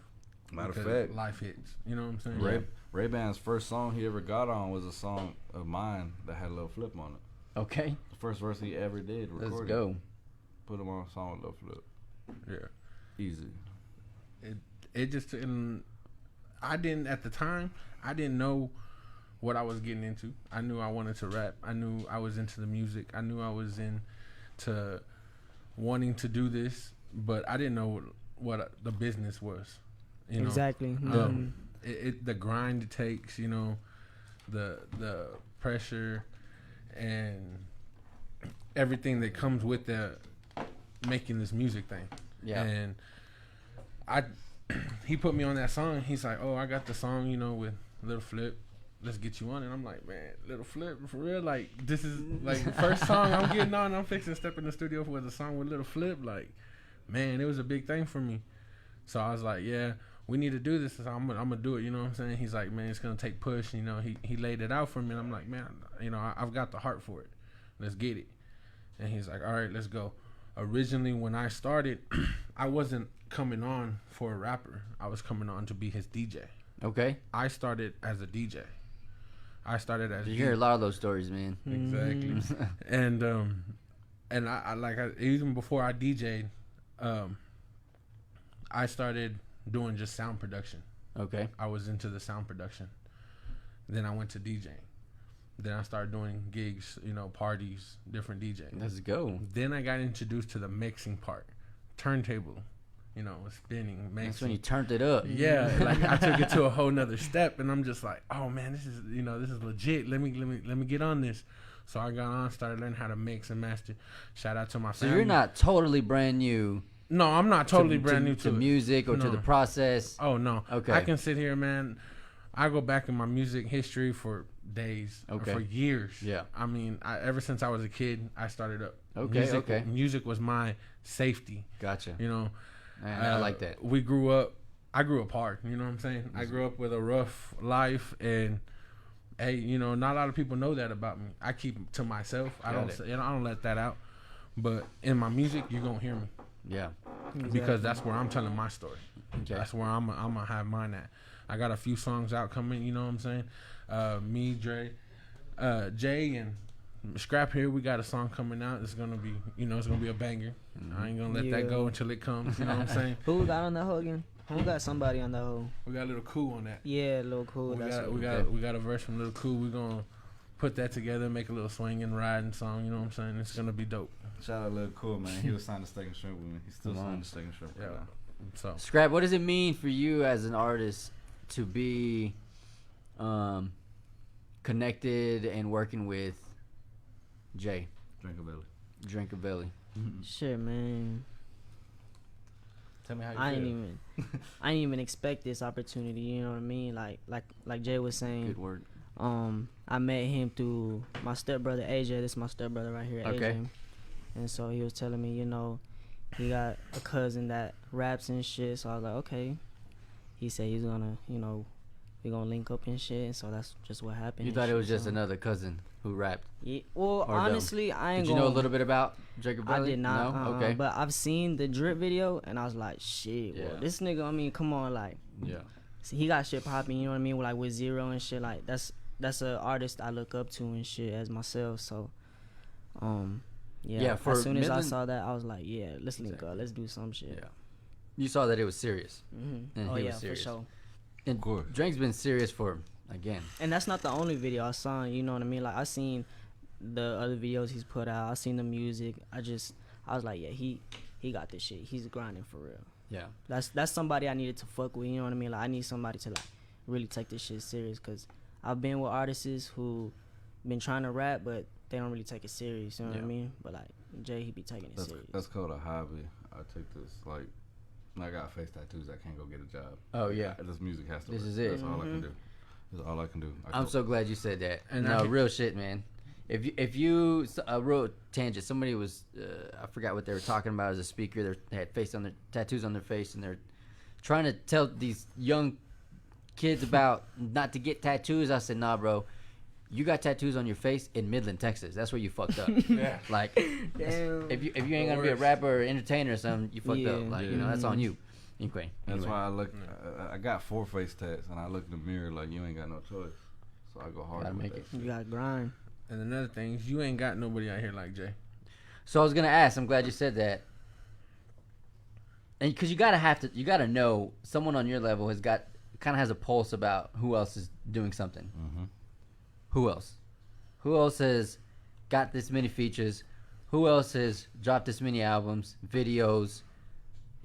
Matter of Because fact, life hits. You know what I'm saying? Ray Band's first song he ever got on was a song of mine that had a little flip on it. Okay, The first verse he ever did. Recorded. let's go. Put him on a song with a little flip. Yeah. Easy. It just didn't. I didn't at the time. I didn't know what I was getting into. I knew I wanted to rap. I knew I was into the music. I knew I was into wanting to do this, but I didn't know what the business was. You know? Exactly. The grind it takes, you know, the pressure and everything that comes with the making this music thing. Yeah. And he put me on that song. He's like, "Oh, I got the song, you know, with Little Flip. Let's get you on it." I'm like, "Man, Little Flip, for real? Like, this is like the first song I'm getting on. I'm fixing to step in the studio with a song with Little Flip. Like, man, it was a big thing for me." So I was like, "Yeah, we need to do this. So I'm gonna do it." You know what I'm saying? He's like, "Man, it's gonna take push." You know, he laid it out for me, and I'm like, "Man, you know, I've got the heart for it. Let's get it." And he's like, "All right, let's go." Originally, when I started, I wasn't coming on for a rapper. I was coming on to be his DJ. Okay. I started as a DJ. I started as You hear a lot of those stories, man. exactly, and I even before I DJ'd, I started doing just sound production. Okay. I was into the sound production. Then I went to DJing. Then I started doing gigs, you know, parties, different DJs. Let's go. Then I got introduced to the mixing part, turntable, you know, spinning, mixing. That's when you turned it up. Yeah, like I took it to a whole nother step, and I'm just like, "Oh man, this is legit. Let me get on this." So I got on, started learning how to mix and master. Shout out to my So family. you're not totally brand new. No, I'm not totally brand new to it. music or to No. the process. Oh no. Okay. I can sit here, man. I go back in my music history for days, or Okay. for years. Yeah. I mean, ever since I was a kid, I started up. Okay, Music was my safety. Gotcha. You know, Man, I like that. We grew up. I grew up hard. You know what I'm saying? I grew up with a rough life, and hey, you know, not a lot of people know that about me. I keep it to myself. I don't let that out. But in my music, you're gonna hear me. Yeah. Because that's where I'm telling my story. Okay. That's where I'm gonna have mine at. I got a few songs out coming. You know what I'm saying? Me, Dre, Jay, and Scrap here. We got a song coming out. It's gonna be, you know, it's gonna be a banger. I ain't gonna let that go until it comes. You know what I'm saying? Who got on the hoe again? Who got somebody on the hoe? We got a little cool on that. Yeah, Lil Cool. We got a verse from Little Cool. We're gonna put that together, make a little swinging, riding song. You know what I'm saying? It's gonna be dope. Shout out Lil Cool, man. He was signed to Steak and Shrimp with me. He's still Come on. signed to Steak and Shrimp right Yeah. now. So Scrap, what does it mean for you as an artist to be connected and working with Jay Drinkavelli. Shit, man. Tell me how you I feel. didn't even expect this opportunity. You know what I mean? Like Jay was saying. Good word. I met him through my stepbrother AJ. This is my stepbrother right here, Okay. AJ. And so he was telling me, you know, he got a cousin that raps and shit. So I was like, okay. He said he's gonna, you know, we gonna link up and shit. So that's just what happened. You and thought it shit, was just so. another cousin who rapped? Yeah, well, Or honestly, I ain't Did you gonna. know a little bit about Jacob I Bradley? did not. No? Okay. But I've seen the drip video, and I was like, shit. Yeah. Well, this nigga. I mean, come on, like. Yeah. See, he got shit popping. You know what I mean? Like with Zero and shit. Like that's an artist I look up to and shit as myself. So, yeah. Yeah, for as soon as I Midland- saw that, I was like, yeah, let's link up. Let's do some shit. Yeah. You saw that it was serious. Mm-hmm. And Oh he yeah, was for serious. sure. And course. Drake's been serious for, again. And that's not the only video I saw. You know what I mean? Like I seen the other videos he's put out. I seen the music. I was like, yeah, he got this shit. He's grinding for real. Yeah. That's somebody I needed to fuck with. You know what I mean? Like I need somebody to like really take this shit serious. Cause I've been with artists who been trying to rap, but they don't really take it serious. You know what I Yeah. mean? But like Jay, he be taking it serious. That's called a hobby. I take this like I got face tattoos. I can't go get a job. Oh, yeah. This music has to. This work. is it. That's all I can do. That's all I can do. I'm so glad you said that. And no, I- real shit, man. If you a real tangent, somebody was I forgot what they were talking about as a speaker. They had tattoos on their face, and they're trying to tell these young kids about not to get tattoos. I said, nah, bro. You got tattoos on your face in Midland, Texas. That's where you fucked up. Yeah. Like, Damn. if you ain't gonna be a worst. rapper or entertainer or something, you fucked up. Yeah. Like, you know, that's on you. Anyway, That's why I look. I got 4 face tats, and I look in the mirror like you ain't got no choice. So I go hard Gotta with make that it. shit. You got grind. And another thing is you ain't got nobody out here like Jay. So I was gonna ask. I'm glad you said that. And because you gotta know someone on your level kind of has a pulse about who else is doing something. Mm-hmm. Who else? Who else has got this many features? Who else has dropped this many albums, videos,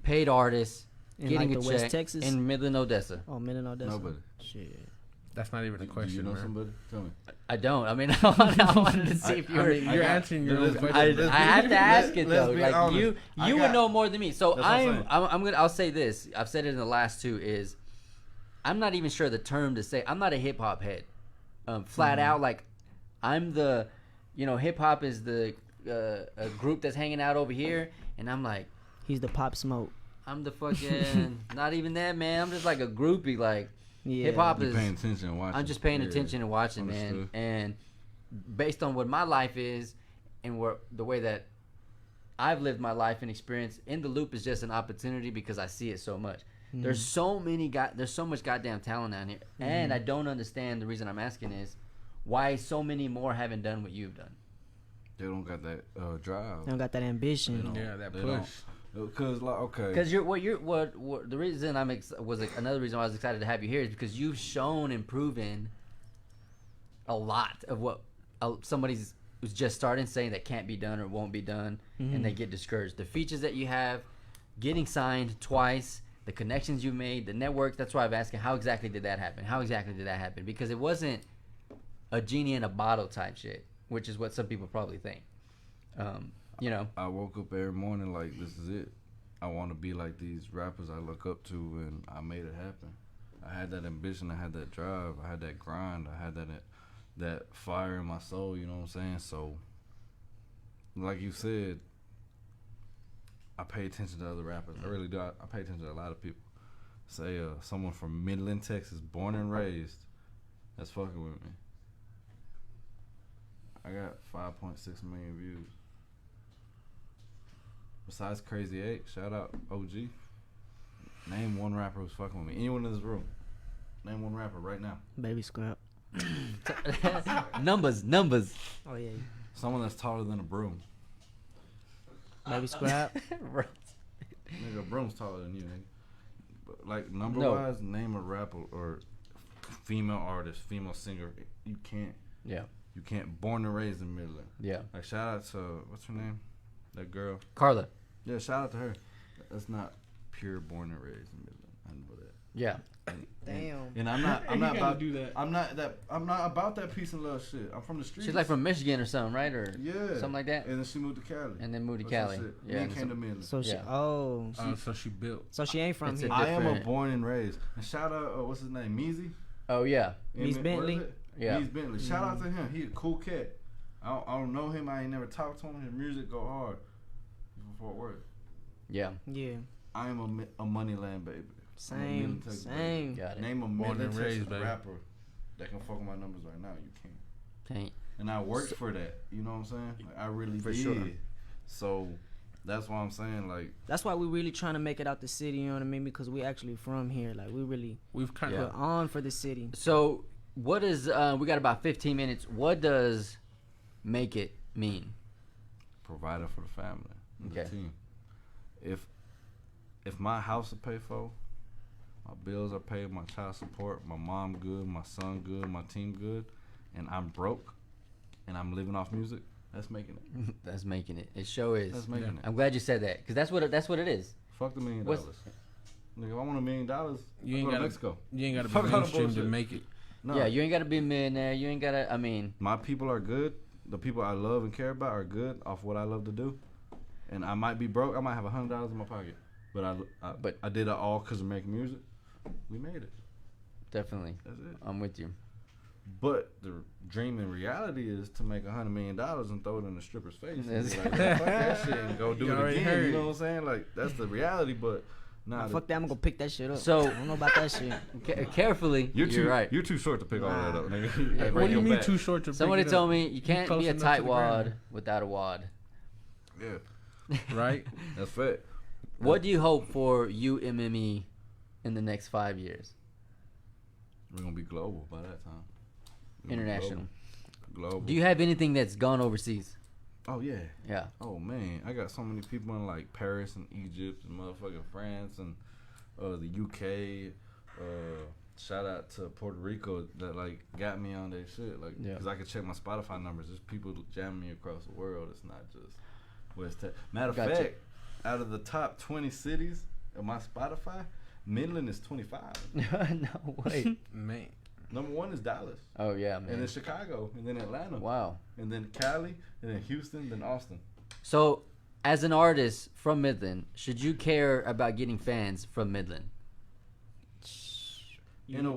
paid artists, In getting like a the check West Texas. in Midland, Odessa? Oh, Midland, Odessa. Nobody. Shit. That's not even a Do question, you know man. somebody? Tell me. I don't. I mean, I wanted to see if you I were. mean, you're answering your own question. I have to ask it let's though. be Like honest. you I would got- know more than me. So That's what I'm saying. I'll say this. I've said it in the last 2 is I'm not even sure the term to say. I'm not a hip hop head. Flat out, like I'm the, hip hop is the a group that's hanging out over here, and I'm like, He's the Pop Smoke. I'm the fucking not even that, man. I'm just like a groupie. Like Yeah. hip hop You is. paying attention and watching. I'm just paying Yeah. attention and watching, man. Understood. And based on what my life is and the way that I've lived my life and experience, in the loop is just an opportunity because I see it so much. There's so much goddamn talent down here, and I don't understand. The reason I'm asking is why so many more haven't done what you've done. They don't got that drive. They don't got that ambition. They don't. Yeah, that They push. Because like okay. Because the reason another reason why I was excited to have you here is because you've shown and proven a lot of what somebody's who's just starting saying that can't be done or won't be done, and they get discouraged. The features that you have, getting signed twice, the connections you made, the network. That's why I'm asking, how exactly did that happen? How exactly did that happen? Because it wasn't a genie in a bottle type shit, which is what some people probably think. I woke up every morning like this is it. I want to be like these rappers I look up to, and I made it happen. I had that ambition, I had that drive, I had that grind, I had that fire in my soul. You know what I'm saying? So, like you said, I pay attention to other rappers. I really do. I pay attention to a lot of people. Say someone from Midland, Texas, born and raised, that's fucking with me. I got 5.6 million views. Besides Crazy 8, shout out OG. Name one rapper who's fucking with me. Anyone in this room. Name one rapper right now. Baby Scrap. numbers. Oh yeah. Someone that's taller than a broom. Baby Scrap. Nigga, a broom's taller than you, nigga. But like number No. wise, name a rapper or female artist, female singer. You can't. Yeah. You can't. Born and raised in Midland. Yeah. Like shout out to what's her name? That girl. Carla. Yeah, shout out to her. That's not pure born and raised in Midland. I know that. Yeah. Damn. And I'm not You gotta about do that. I'm not about that peace and love shit. I'm from the streets. She's like from Michigan or something, right? Or yeah, something like that. And then she moved to Cali. And then moved to Or some Cali. shit. Yeah. Me and came to some- Midland. So she. Yeah. Oh. So she built. So she ain't from It's a here. I am a different- born and raised. And shout out what's his name, Meezy. Oh yeah. Meese Bentley? Yeah. Meese Bentley. Shout out to him. He a cool cat. I don't know him. I ain't never talked to him. His music go hard. He's from Fort Worth. Yeah. Yeah. I am a Moneyland baby. Same. Got it. Name a Born and Midland, Texas raised, baby. rapper that can fuck with my numbers right now. You can't. Can't. And I worked for that. You know what I'm saying? Like, I really For did. sure. So that's why I'm saying, like, That's why we really trying to make it out the city. You know what I mean? Because we actually from here. Like we really We've kind Yeah. of put on for the city. So, what is? We got about 15 minutes. What does make it mean? provider for the family, the Okay. team. If my house is paid for, my bills are paid, my child support, my mom good, my son good, my team good, and I'm broke, and I'm living off music, that's making it. That's making it. It sure is. That's making it. I'm glad you said that because that's what it is. Fuck the $1 million. What's- Nigga, if I want $1 million, You I ain't go to gotta- Mexico. you ain't got to Fuck be all the mainstream to bullshit. make it. No. Yeah, you ain't got to be a millionaire. You ain't got to. I mean, My people are good. The people I love and care about are good off what I love to do. And I might be broke. I might have $100 in my pocket. But I did it all because of making music. We made it. definitely. That's it. I'm with you. But the dream in reality is to make $100 million and throw it in the stripper's face. And That's- be like, "Yeah, fuck that shit and go do You it already again. heard. You know what I'm saying? Like, that's the reality. But nah, Fuck that, I'm gonna go pick that shit up. So- I don't know about that shit. Carefully, you're right. You're too short to pick all that up, nigga. Hey, Break What do you your mean back. too short to pick Somebody it told up? me you can't close be a enough to tight the wad ground. without a wad. Yeah, Right? that's fact. What do you hope for UMME in the next 5 years? We're gonna be global by that time. We're gonna be International. Global. Do you have anything that's gone overseas? Oh yeah. Yeah. Oh man, I got so many people in like Paris and Egypt and motherfucking France and the UK. Shout out to Puerto Rico that like got me on their shit, like Yeah. because I could check my Spotify numbers. There's people jamming me across the world. It's not just West Texas. Matter of Gotcha. fact, out of the top 20 cities of my Spotify, Midland is 25. No way. Man. Number 1 is Dallas, Oh yeah, and man. then Chicago, and then Atlanta, Wow. and then Cali, and then Houston, then Austin. So, as an artist from Midland, should you care about getting fans from Midland? In a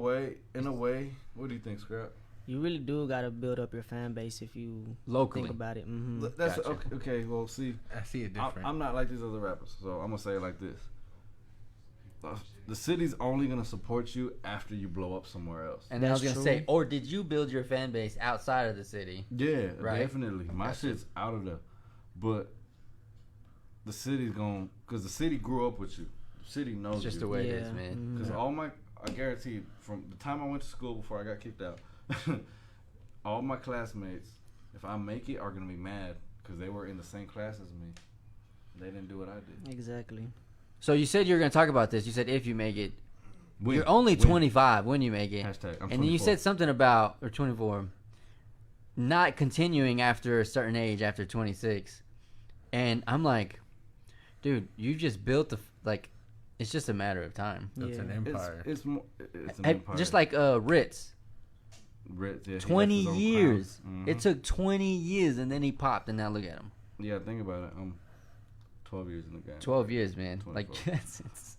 way, what do you think, Scrap? You really do gotta build up your fan base if you Locally. think about it. Mm-hmm. That's Gotcha. okay. Well, see, I see it different. I'm not like these other rappers, so I'm gonna say it like this: the city's only gonna support you after you blow up somewhere else. And then I was That's gonna say, true. or did you build your fan base outside of the city? Yeah, Right. definitely. My Gotcha. shit's out of there, but the city's gonna, cause the city grew up with you. The city knows It's just you. the way it Yeah. is, man. Mhm. Cause I guarantee, from the time I went to school before I got kicked out, all my classmates, if I make it, are gonna be mad because they were in the same class as me. They didn't do what I did. Exactly. So you said you were gonna talk about this. You said if you make it, Win. you're only Win. 25 when you make it. Hashtag, I'm and then you 24. said something about, or 24, not continuing after a certain age, after 26. And I'm like, dude, you just built like, it's just a matter of time. That's an Yeah. empire. It's an Hey, empire. just like Ritz, Ritz, yeah, he left 20 his own years. crown. It took 20 years, and then he popped, and now look at him. Yeah, think about it. 12 years in the game. 12 years, man. Like, 24. it's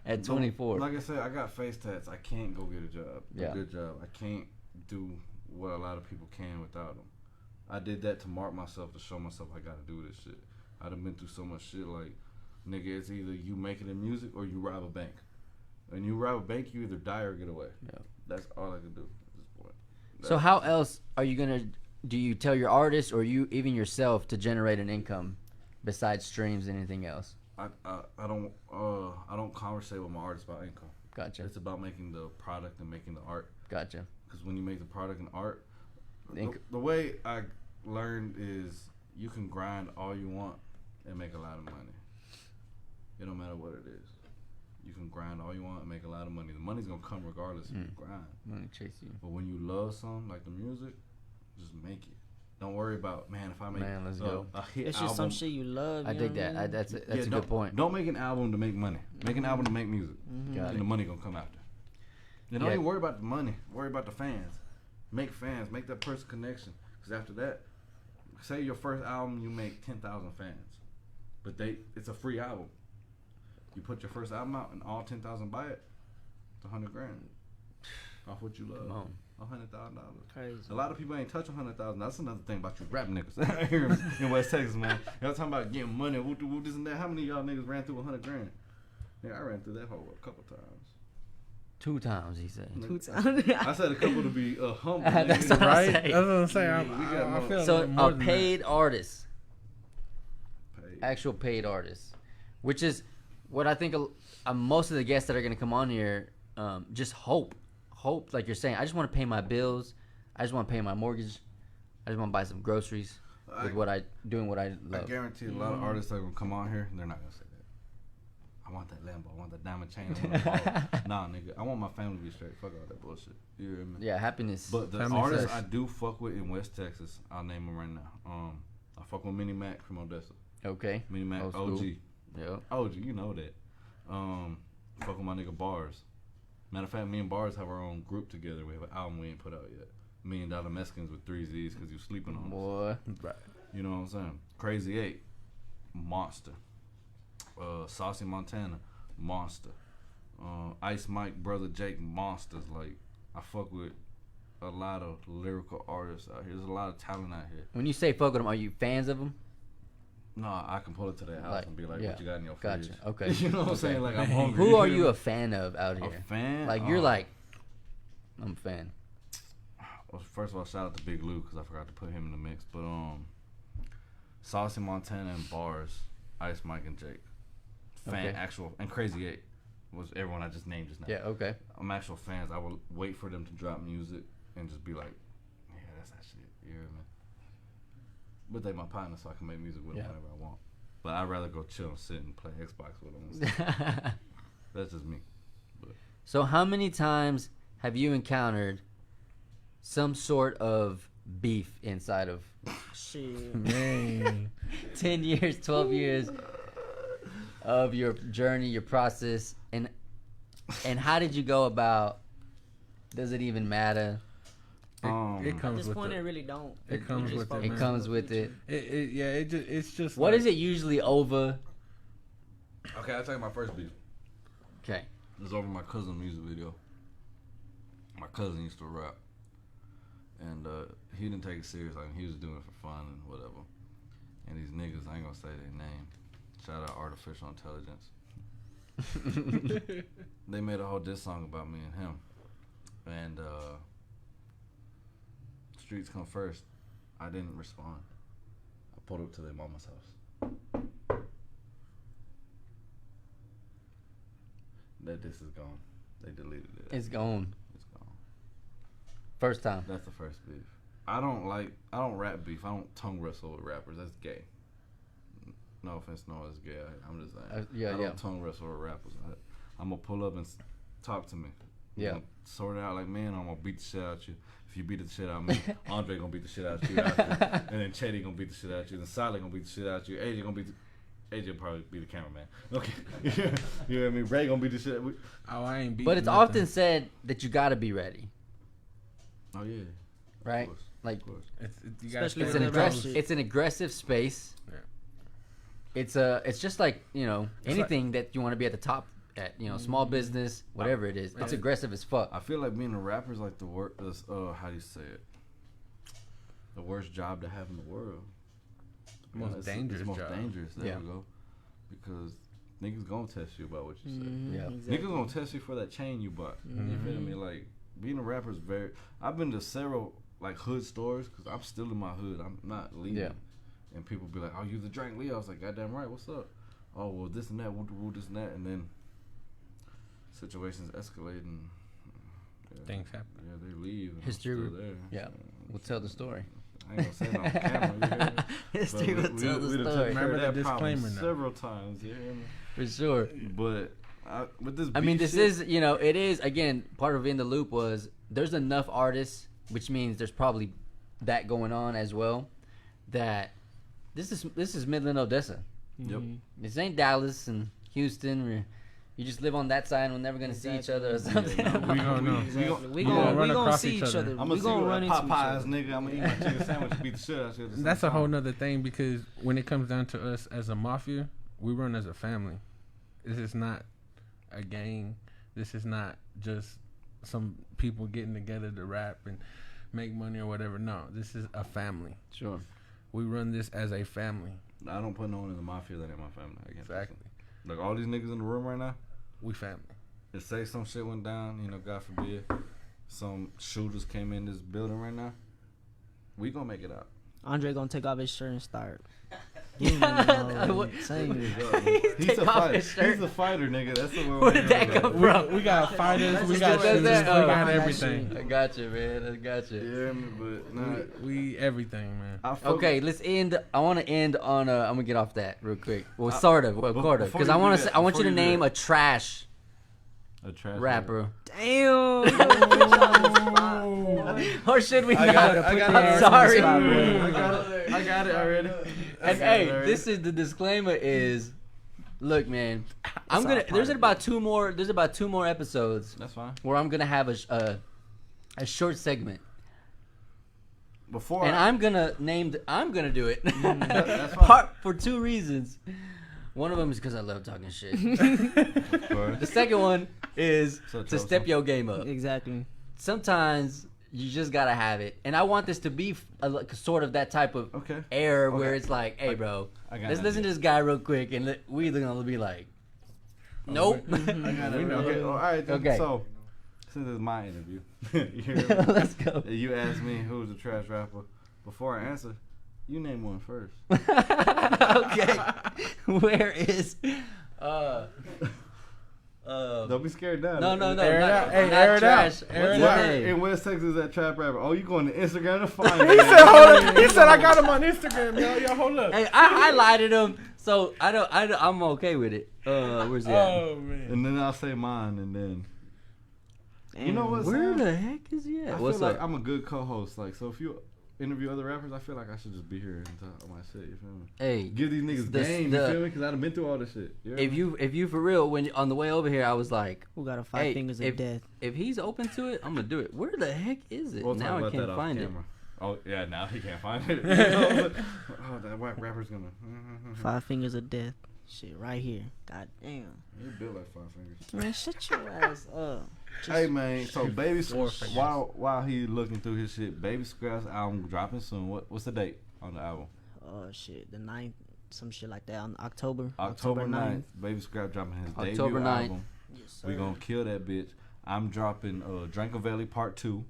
at 24. Like I said, I got face tats. I can't go get a job. Yeah. A good job. I can't do what a lot of people can without them. I did that to mark myself, to show myself I gotta do this shit. I done been through so much shit. Like, nigga, it's either you make it in music or you rob a bank. When you rob a bank, you either die or get away. Yeah. That's all I can do at this point. So how else are you gonna? Do you tell your artists or you even yourself to generate an income besides streams and anything else? I don't conversate with my artists about income. Gotcha. It's about making the product and making the art. Gotcha. Because when you make the product and art, Inc- the way I learned is you can grind all you want and make a lot of money. It don't matter what it is. You can grind all you want and make a lot of money. The money's gonna come regardless if you grind. I'm gonna chase you. But when you love something like the music, just make it. Don't worry about, man, if I make Man, let's go. a hit It's album. just some shit you love. I you dig know what I that. mean? That's a Yeah, good point. Don't make an album to make money. Make an album to make music. Got And it. the money gonna come after. And don't Yeah. even worry about the money. Worry about the fans. Make fans. Make that person connection. Because after that, say your first album, you make 10,000 fans. But it's a free album. You put your first album out and all 10,000 buy it, it's $100,000. Off what you love. Come on. $100,000. Crazy. A lot of people ain't touch 100,000. That's another thing about you rap niggas here in West Texas, man. Y'all talking about getting money, whoop, whoop, this and that. How many of y'all niggas ran through $100,000? Yeah, I ran through that hole a couple times. 2 times, he said. 2 times. I said a couple to be humble. That's nigga. what I Right? say. That's what I'm saying. We got I more. feel So more a than that. paid artist, Paid. actual paid artist, which is what I think most of the guests that are gonna come on here just hope, like you're saying. I just want to pay my bills. I just want to pay my mortgage. I just want to buy some groceries with what I I love. guarantee a lot of artists that are gonna come on here, they're not gonna say that. I want that Lambo. I want that diamond chain. I want that ball. Nah, nigga. I want my family to be straight. Fuck all that bullshit. You hear me? Yeah, happiness. But the Family artists first. I do fuck with in West Texas, I'll name them right now. I fuck with Mini Mac from Odessa. Okay. Mini Mac Old OG. school. Yeah. OG, you know that. Fuck with my nigga Bars. Matter of fact, me and Bars have our own group together. We have an album we ain't put out yet. $1 Million Mexicans with 3 Z's because you sleeping on us. Boy. Right. You know what I'm saying? Crazy 8, monster. Saucy Montana, monster. Ice Mike, Brother Jake, monsters. Like, I fuck with a lot of lyrical artists out here. There's a lot of talent out here. When you say fuck with them, are you fans of them? No, I can pull it to their house Like, and be like, yeah. what you got in your fridge? Gotcha. Okay. You know what I'm Okay. saying? Like, I'm hungry. Who are hear you me? a fan of out A here? fan? Like you're like, I'm a fan. Well, first of all, shout out to Big Lou because I forgot to put him in the mix. But Saucy Montana and Bars, Ice Mike and Jake, fan Okay. actual and Crazy 8 was everyone I just named just now. Yeah. Okay. I'm actual fans. I will wait for them to drop music and just be like, yeah, that's that shit. You hear me? But they my partner, so I can make music with them Yeah. whenever I want. But I'd rather go chill and sit and play Xbox with them. That's just me. So how many times have you encountered some sort of beef inside of Shit. Man. 10 years, 12 years of your journey, your process, and how did you go about? Does it even matter? It At comes this with point, it. it really don't. It comes just with it, focus man. It on comes the with future. it. It's just. What like, is it usually over? Okay, I'll tell you my first beef. Okay. It was over my cousin's music video. My cousin used to rap. And he didn't take it serious. Like, he was doing it for fun and whatever. And these niggas, I ain't gonna say their name. Shout out Artificial Intelligence. They made a whole diss song about me and him. And streets come first. I didn't respond. I pulled up to their mama's house. That diss is gone. They deleted it. It's gone. It's gone. First time. That's the first beef. I don't rap beef. I don't tongue wrestle with rappers. That's gay. No offense, no, it's gay. I'm just saying. Yeah, I yeah. don't tongue wrestle with rappers. I'm gonna pull up and talk to me. Yeah. I'm gonna sort it out like, man, I'm gonna beat the shit out you. If you beat the shit out of me, Andre gonna beat the shit out you after. And then Chetty gonna beat the shit out you. Then Solid gonna beat the shit out you. AJ gonna beat AJ will probably be the cameraman. Okay. You know what I mean? Ray gonna beat the shit out. Oh, I ain't beating But it's nothing. often said that you gotta be ready, Oh yeah. right? Of course. Like Of course. You gotta Especially it's stay an with on the toes. rap shit. it's an aggressive space. Yeah. It's just like, you know, It's anything that you want to be at the top at, you know, small business, whatever it is. It's aggressive as fuck. I feel like being a rapper is like the worst. How do you say it? The worst job to have in the world. Most It's dangerous the most job. dangerous. There Yeah. we go. Because niggas gonna test you about what you say. Mhm, Yeah. exactly. Niggas gonna test you for that chain you bought. You feel me? Like, being a rapper is very. I've been to several like hood stores because I'm still in my hood. I'm not leaving. Yeah. And people be like, "Oh, you the Drake Lee?" I was like, "Goddamn right. What's up?" Oh, well, this and that. Woo, this and that, and then situations escalate and Things happen. yeah, they leave. And History I'm will- still there. yeah. We'll tell the story. I ain't gonna say it on camera. You hear me? History But will tell the we done took story. care of Remember that the problem disclaimer now. several times. You hear me? For sure. But with this, I mean, beef this shit, is, you know, it is, again, part of In the Loop was there's enough artists, which means there's probably that going on as well, that this is Midland, Odessa. Yep. This ain't Dallas and Houston. Where you just live on that side and we're never going to see each other or something. Yeah, no, We don't know. Exactly. We gonna gonna run we gonna across see each each other. other. I'm We gonna see gonna you run at into each Popeyes, other. nigga. I'm gonna eat my chicken sandwich, beat the shit out of you. at the same That's a whole time. nother thing because when it comes down to us as a mafia, we run as a family. This is not a gang. This is not just some people getting together to rap and make money or whatever. No, this is a family. Sure. We run this as a family. I don't put no one in the mafia that ain't my family. I guess Exactly. Like all these niggas in the room right now, we family. If say some shit went down, you know, God forbid, some shooters came in this building right now, we gonna make it out. Andre gonna take off his shirt and start. He's a fighter. He's a fighter, nigga. That's the Where did that come from? We got fighters. We got That's shooters. We that. got everything. I got you, man. I got you. Yeah, but nah, We everything, man. Okay, let's end. I want to end on. I'm gonna get off that real quick. Well, sort of, because I want to. I want you to name a trash rapper. Damn. Or should we not? I got I'm sorry. I got it already. And hey, this is the disclaimer. Is look, man. I'm gonna. There's about two more. There's about 2 more episodes. That's fine. Where I'm gonna have a short segment. Before And I'm gonna do it. that's fine. For 2 reasons. One of them is because I love talking shit. The second one is to step your game up. Exactly. Sometimes you just gotta have it, and I want this to be sort of that type of air where it's like, hey, bro, let's listen to this guy real quick, and we either gonna be like, nope. I got it. Okay. All right. Okay. So since it's my interview, Let's go. You asked me who's a trash rapper. Before I answer, you name one first. Okay. Where is Don't be scared now. No. Air it out. Hey, not air it trash. out. Air What's it his out. name? In West Texas, that trap rapper. Oh, you going to Instagram to find me? He said, hold up. He said, I got him on Instagram, yo, hold up. Hey, I highlighted him, so I'm okay with it. Where's he at? Oh, man. And then I'll say mine, and then you know what? Where Sam? the heck is he at? I What's feel up? like I'm a good co-host. Like, so if you interview other rappers, I feel like I should just be here and talk my shit. You feel me? Hey, Give these niggas game. You feel me? Because I've been through all this shit. if you for real, when on the way over here, I was like, Who got a 5 fingers of death? if he's open to it, I'm gonna do it. Where the heck is it? We'll Now talk I about can't that off find it. camera. Oh yeah, now he can't find it. Oh, that white rapper's gonna. 5 fingers of death. Shit, right here. God damn. You built like 5 fingers. Man, shut your ass up. Hey man, so while he looking through his shit, Baby Scraps album dropping soon. What's the date on the album? Oh shit, the 9th, some shit like that on October 9th. Baby Scrap dropping his October debut 9th. album. Yes, sir. We gonna kill that bitch. I'm dropping Drankovelli Part 2.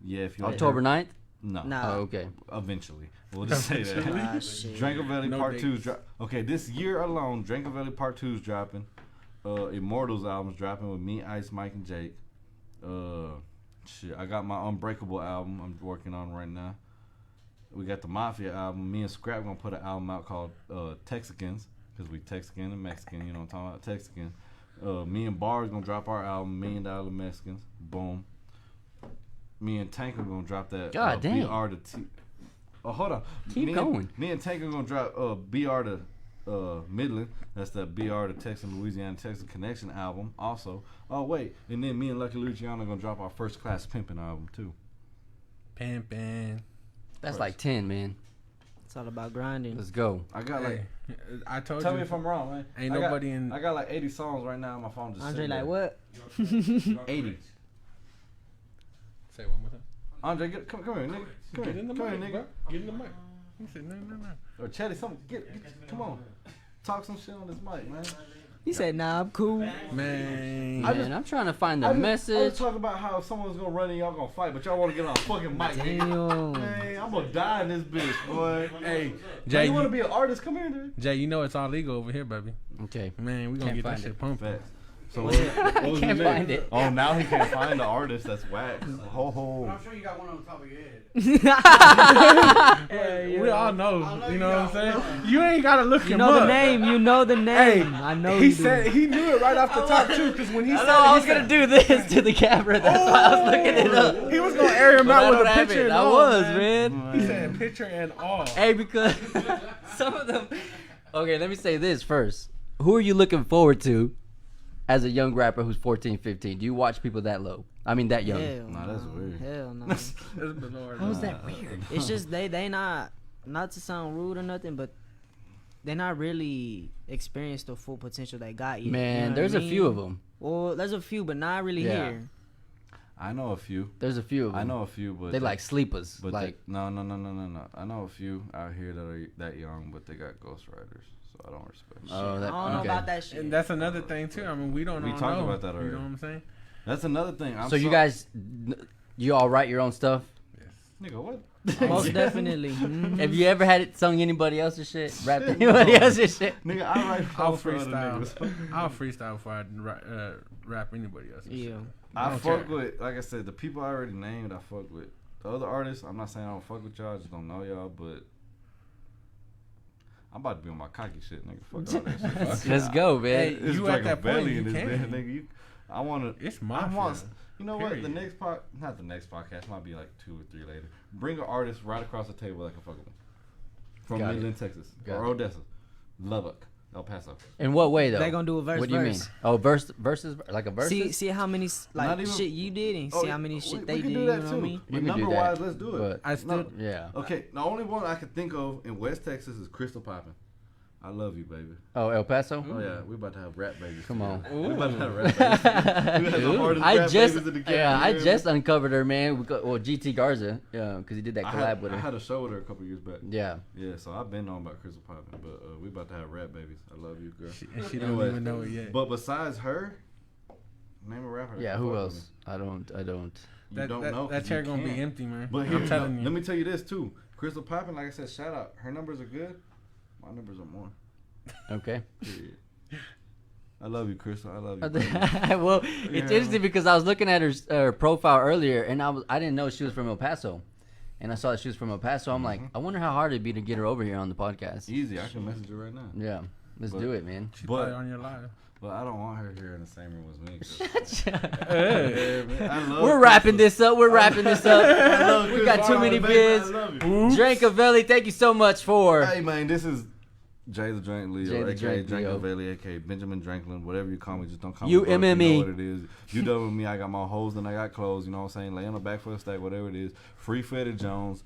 Yeah, if you October 9th. No. Nah. Oh, okay. Eventually. We'll just say that. Ah, shit. Drankovelli No Part 2 dates. drop. Okay, this year alone, Drankovelli Part 2 is dropping. Immortals album's dropping with me, Ice, Mike, and Jake. Shit, I got my Unbreakable album I'm working on right now. We got the Mafia album. Me and Scrap gonna put an album out called Texicans, because we Texican and Mexican, you know what I'm talking about, Texican. Me and Bar's gonna drop our album, $1 Million Mexicans. Boom. Me and Tank are gonna drop that God damn. BR to T. Oh, hold on. Keep going. Me and Tank are gonna drop BR to Midland. That's the BR to Texan, Louisiana, Texas Connection album. Also, oh wait, and then me and Lucky Luciano are gonna drop our First Class Pimpin' album too. Pimpin'. That's like 10, man. It's all about grinding. Let's go. I got like. Hey, I told Tell you. me if I'm wrong, man. Ain't I got- nobody in. I got like 80 songs right now on my phone. Just Andre, sitting like there. what? 80. Say it one more time. Andre, come here, nigga. Come Get in the here, mic, nigga. bro. Get in the mic. He said, no. Or Chatty, come on. Talk some shit on this mic, man. He said, nah, I'm cool. Man. Man, I'm trying to find the I was message. talking about how if someone's gonna run and y'all gonna fight, but y'all wanna get on a fucking mic. Damn. Man, I'm gonna die in this bitch, boy. Hey, Man, Jay, you wanna be an artist? Come here, dude. Jay, you know it's all legal over here, baby. Okay. Man, we gonna Can't get that find shit it. pumping. Facts. So What's it? what was Can't the name? find it. Oh, now he can't find the artist. That's whack. Ho. I'm sure you got one on the top of your head. We all know. You know what I'm saying? You ain't gotta look You him know up. the name. You know the name. Hey, I know he you said do. he knew it right off the top too. Because when he I said know it, I he was gonna do this to the camera. That's why I was looking it up. He was gonna air him But I out with don't a have picture it. and I all. was, man. man. He said picture and all. Hey, because some of them. Okay, let me say this first. Who are you looking forward to as a young rapper who's 14, 15? Do you watch people that low? I mean, that young. Hell Nah, that's weird. Hell no. That's bizarre. How is that weird? It's just they not to sound rude or nothing, but they're not really experienced the full potential they got yet. Man, you know there's what a I few mean? of them. Well, there's a few, but not really Yeah. here. I know a few. There's a few of them. I know a few, but they like sleepers. But Like no. I know a few out here that are that young, but they got ghostwriters, so I don't respect. oh, that, I don't know okay. about that shit. And that's another thing too. I mean, we don't. We all talked know, about that already. You know what I'm saying? That's another thing. So you guys, you all write your own stuff? nigga, what? Most definitely. Mhm. Have you ever had it sung anybody else's shit? Rapped anybody else's shit? Nigga, I write I'll for other freestyle. niggas. I'll freestyle before I rap anybody else. Yeah. I don't fuck care. with, like I said, the people I already named. I fuck with the other artists. I'm not saying I don't fuck with y'all. I just don't know y'all, but. I'm about to be on my cocky shit, nigga. Fuck all that shit. Fuck Let's it. go, man. Hey, It's you like at a that point, belly you in this can. bed, nigga. I want to. It's I mafia. want. You know what? The Period. next not the next podcast. Might be like 2 or 3 later. Bring an artist right across the table that can fuck with me. From Got it. Midland, Texas, Got or it. Odessa, Lubbock, El Paso. In what way though? They gonna do a verse. What do you mean? verse. Oh, verses like a verse. See how many Not like even- shit you did and see how many shit they we can did. do You that know what I too. mean? We But can do number that, wise, let's do it. but- I still. No. Yeah. Okay, the only one I can think of in West Texas is Crystal Poppin'. I love you, baby. Oh, El Paso. Oh yeah, we about to have rap babies. Come on. together. We about to have rap babies. We have the hardest I rap just, babies in the game. yeah, I you hear just me? uncovered her, man. Well, GT Garza, yeah, because he did that I collab had, with her. I had a show with her a couple years back. Yeah. Yeah, so I've been on about Crystal Poppin', but we about to have rap babies. I love you, girl. She don't Anyway, even know it yet. But besides her, name a rapper. that Yeah. can Who fuck with else? me. I don't. You that, don't that, know. that 'cause chair you gonna be can't. empty, man. But here, I'm telling you. let me tell you this too. Crystal Poppin', like I said, shout out. Her numbers are good. My numbers are more. Okay. Period. I love you, Crystal. I love you. baby. Well, it's Yeah. interesting because I was looking at her profile earlier, and I didn't know she was from El Paso, and I saw that she was from El Paso. I'm like, I wonder how hard it'd be to get her over here on the podcast. Easy. I can message her right now. Yeah, let's But- do it, man. She but- probably on your live. But I don't want her here in the same room as me. 'cause- Hey. Yeah, man, I love We're wrapping Crystal. this up. We're wrapping this up. I love We got Crystal. too many Baby, beers. I love you. Drankavelli, thank you so much for. Hey man, this is Jay the Drink Leo, Jay the aka Drink Leo. Drankavelli, aka Benjamin Dranklin, whatever you call me, just don't call You me. broke. MME. You know what it is. You done with me, I got more hoes than I got clothes, you know what I'm saying? Lay on the back for a stack, whatever it is. Free Fetted Jones,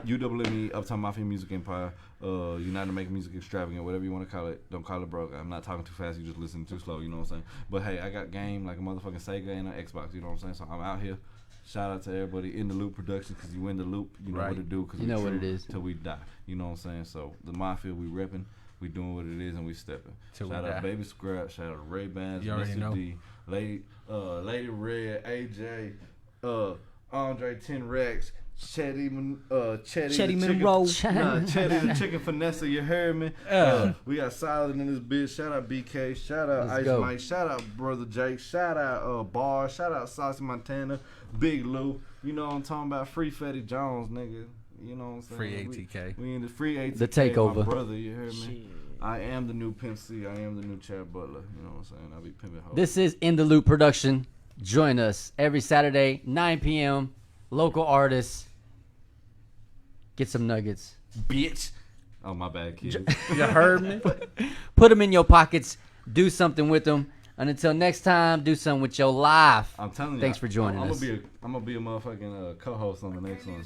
UWME, Uptown Mafia Music Empire, United Make Music Extravagant, whatever you want to call it. Don't call it broke. I'm not talking too fast, you just listen too slow, you know what I'm saying? But hey, I got game like a motherfucking Sega and an Xbox, you know what I'm saying? So I'm out here. Shout out to everybody in the Loop Production, because you in the Loop, you know Right. what to do, because You know what it is. till we die, you know what I'm saying? So the Mafia, we repping, we doing what it is, and we stepping. Till we Shout die. out Baby Scrap, shout out Ray Bans, You already Mr. know. D, Lady Red, AJ, Andre 10 Rex, Chetty Chetty the Monroe. Chetty the chicken finesse, you heard me? We got Solid in this bitch. Shout out BK. Shout out Let's Ice go. Mike. Shout out Brother Jake. Shout out Bar. Shout out Saucy Montana. Big Lou. You know what I'm talking about? Free Fetty Jones, nigga. You know what I'm saying? Free ATK. We in the free ATK. The takeover. My brother, you heard me? Shit. I am the new Pimp C. I am the new Chad Butler. You know what I'm saying? I'll be pimping hoes. This is In the Loop Production. Join us every Saturday, 9 p.m. Local artists. Get some nuggets. bitch. Oh, my bad, kids. You heard me? Put them in your pockets. Do something with them. And until next time, do something with your life. I'm telling you. Thanks for joining I'm us. I'm gonna be a motherfucking co-host on the next one.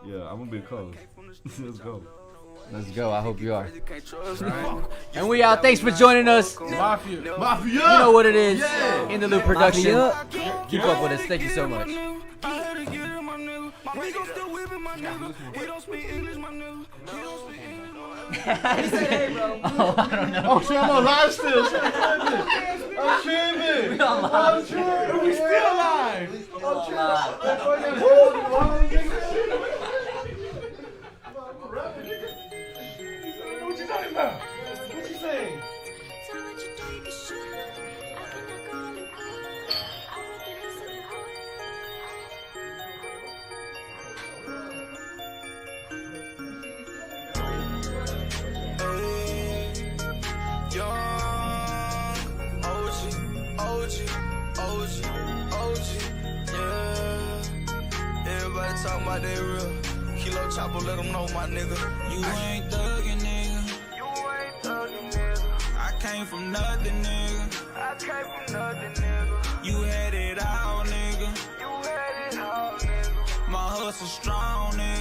Yeah, I'm gonna be a co-host. Let's go. Let's go. I hope you are. Can't trust Right. And we out. Thanks for joining us. Mafia. Mafia. You know what it is. Yeah. In the Loop Production. Mafia. Keep up with us. Thank you so much. I had to get it, my nigga. We gon' still whip it, my nigga. He don't speak English, my nigga. He don't speak English, my nigga. Oh shit, I'm on live still. I'm tripping. I'm tripping. We still live. What you talking about? What you saying? Everybody talking about that real. Kilo chopper, let them know, my nigga. You ain't thuggin', nigga. You ain't thuggin', nigga. I came from nothing, nigga. I came from nothing, nigga. You had it all, nigga. You had it all, nigga. My hustle strong, nigga.